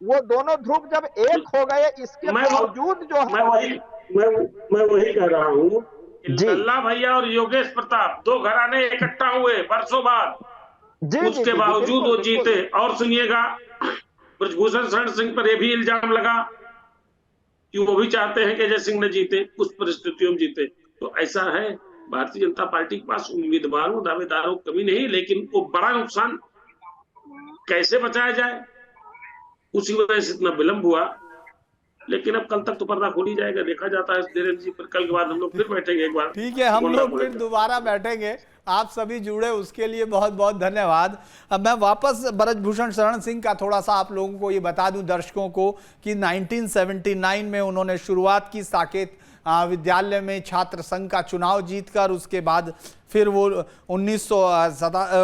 वो दोनों ध्रुव जब एक हो गए, इसके बावजूद जो मैं वही कह रहा हूँ, लल्ला भैया और योगेश प्रताप 2 घराने इकट्ठा हुए बरसों बाद, उसके बावजूद वो जीते। और सुनिएगा, ब्रजभूषण शरण सिंह पर यह भी इल्जाम लगा कि वो भी चाहते हैं कि अजय सिंह न जीते, उस परिस्थितियों में जीते। तो ऐसा है, भारतीय जनता पार्टी के पास उम्मीदवारों दावेदारों की कमी नहीं, लेकिन वो बड़ा नुकसान कैसे बचाया जाए, उसी वजह से इतना विलंब हुआ। लेकिन अब कल तक तो पर्दा खोल ही जाएगा, देखा जाता है धीरेन्द्र जी। पर कल के बाद हम लोग फिर बैठेंगे एक बार। ठीक है, हम लोग फिर दोबारा बैठेंगे। आप सभी जुड़े उसके लिए बहुत बहुत धन्यवाद। अब मैं वापस ब्रजभूषण शरण सिंह का थोड़ा सा आप लोगों को ये बता दूं, दर्शकों को, कि 1979 में उन्होंने शुरुआत की साकेत विद्यालय में छात्र संघ का चुनाव जीतकर। उसके बाद फिर वो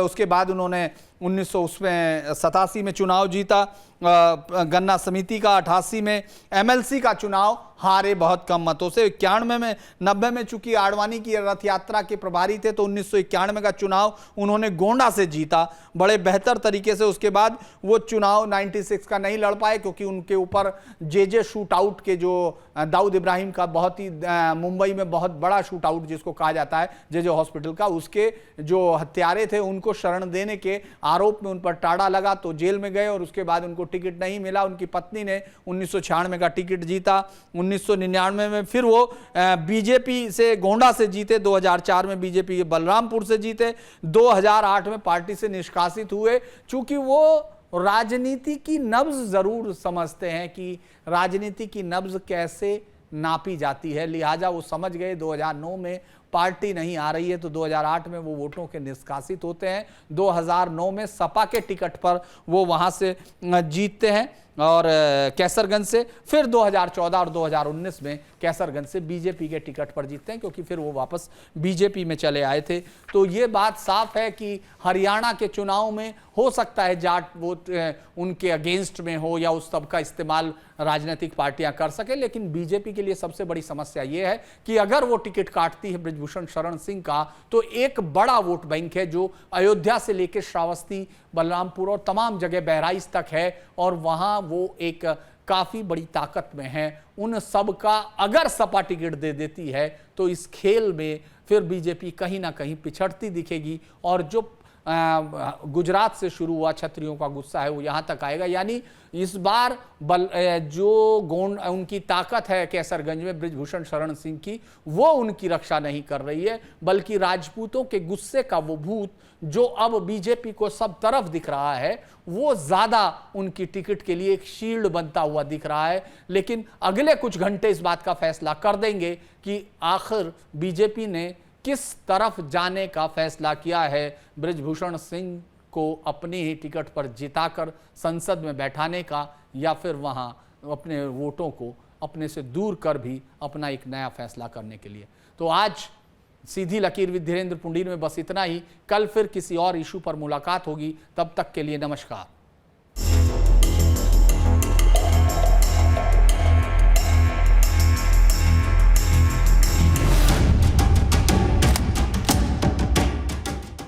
उसके बाद उन्होंने 1987 में चुनाव जीता, गन्ना समिति का 88 में, एमएलसी का चुनाव हारे बहुत कम मतों से। 91 में 90 में चूंकि आडवाणी की रथ यात्रा के प्रभारी थे, तो 1991 का चुनाव उन्होंने गोंडा से जीता बड़े बेहतर तरीके से। उसके बाद वो चुनाव 96 का नहीं लड़ पाए, क्योंकि उनके ऊपर जे शूट आउट के जो दाऊद इब्राहिम का बहुत ही मुंबई में बहुत बड़ा शूट आउट जिसको कहा जाता है जे हॉस्पिटल का, उसके जो हत्यारे थे उनको शरण देने के आरोप में उन पर टाड़ा लगा, तो जेल में गए और उसके बाद उनको टिकट नहीं मिला। उनकी पत्नी ने 1996 का टिकट जीता। 1999 में फिर वो बीजेपी से गोंडा से जीते, 2004 में बीजेपी बलरामपुर से जीते, 2008 में पार्टी से निष्कासित हुए। चूंकि वो राजनीति की नब्ज जरूर समझते हैं कि राजनीति की नब्ज कैसे नापी जाती है, लिहाजा वो समझ गए 2009 में पार्टी नहीं आ रही है तो 2008 में वो वोटों के निष्कासित होते हैं। 2009 में सपा के टिकट पर वो वहां से जीतते हैं और कैसरगंज से, फिर 2014 और 2019 में कैसरगंज से बीजेपी के टिकट पर जीतते हैं, क्योंकि फिर वो वापस बीजेपी में चले आए थे। तो ये बात साफ है कि हरियाणा के चुनाव में हो सकता है जाट वोट उनके अगेंस्ट में हो या उस सब का इस्तेमाल राजनीतिक पार्टियां कर सके, लेकिन बीजेपी के लिए सबसे बड़ी समस्या यह है कि अगर वो टिकट काटती है ब्रजभूषण शरण सिंह का, तो एक बड़ा वोट बैंक है जो अयोध्या से लेकर श्रावस्ती, बलरामपुर और तमाम जगह बहराइच तक है, और वहां वो एक काफी बड़ी ताकत में है। उन सब का अगर सपा टिकट दे देती है तो इस खेल में फिर बीजेपी कहीं ना कहीं पिछड़ती दिखेगी, और जो गुजरात से शुरू हुआ क्षत्रियों का गुस्सा है वो यहां तक आएगा। यानी इस बार जो उनकी ताकत है कैसरगंज में ब्रजभूषण शरण सिंह की, वो उनकी रक्षा नहीं कर रही है, बल्कि राजपूतों के गुस्से का वो भूत जो अब बीजेपी को सब तरफ दिख रहा है, वो ज्यादा उनकी टिकट के लिए एक शील्ड बनता हुआ दिख रहा है। लेकिन अगले कुछ घंटे इस बात का फैसला कर देंगे कि आखिर बीजेपी ने किस तरफ जाने का फैसला किया है, ब्रजभूषण सिंह को अपनी ही टिकट पर जिताकर संसद में बैठाने का, या फिर वहां अपने वोटों को अपने से दूर कर भी अपना एक नया फैसला करने के लिए। तो आज सीधी लकीर विद धीरेन्द्र पुंडीर में बस इतना ही। कल फिर किसी और इशू पर मुलाकात होगी, तब तक के लिए नमस्कार।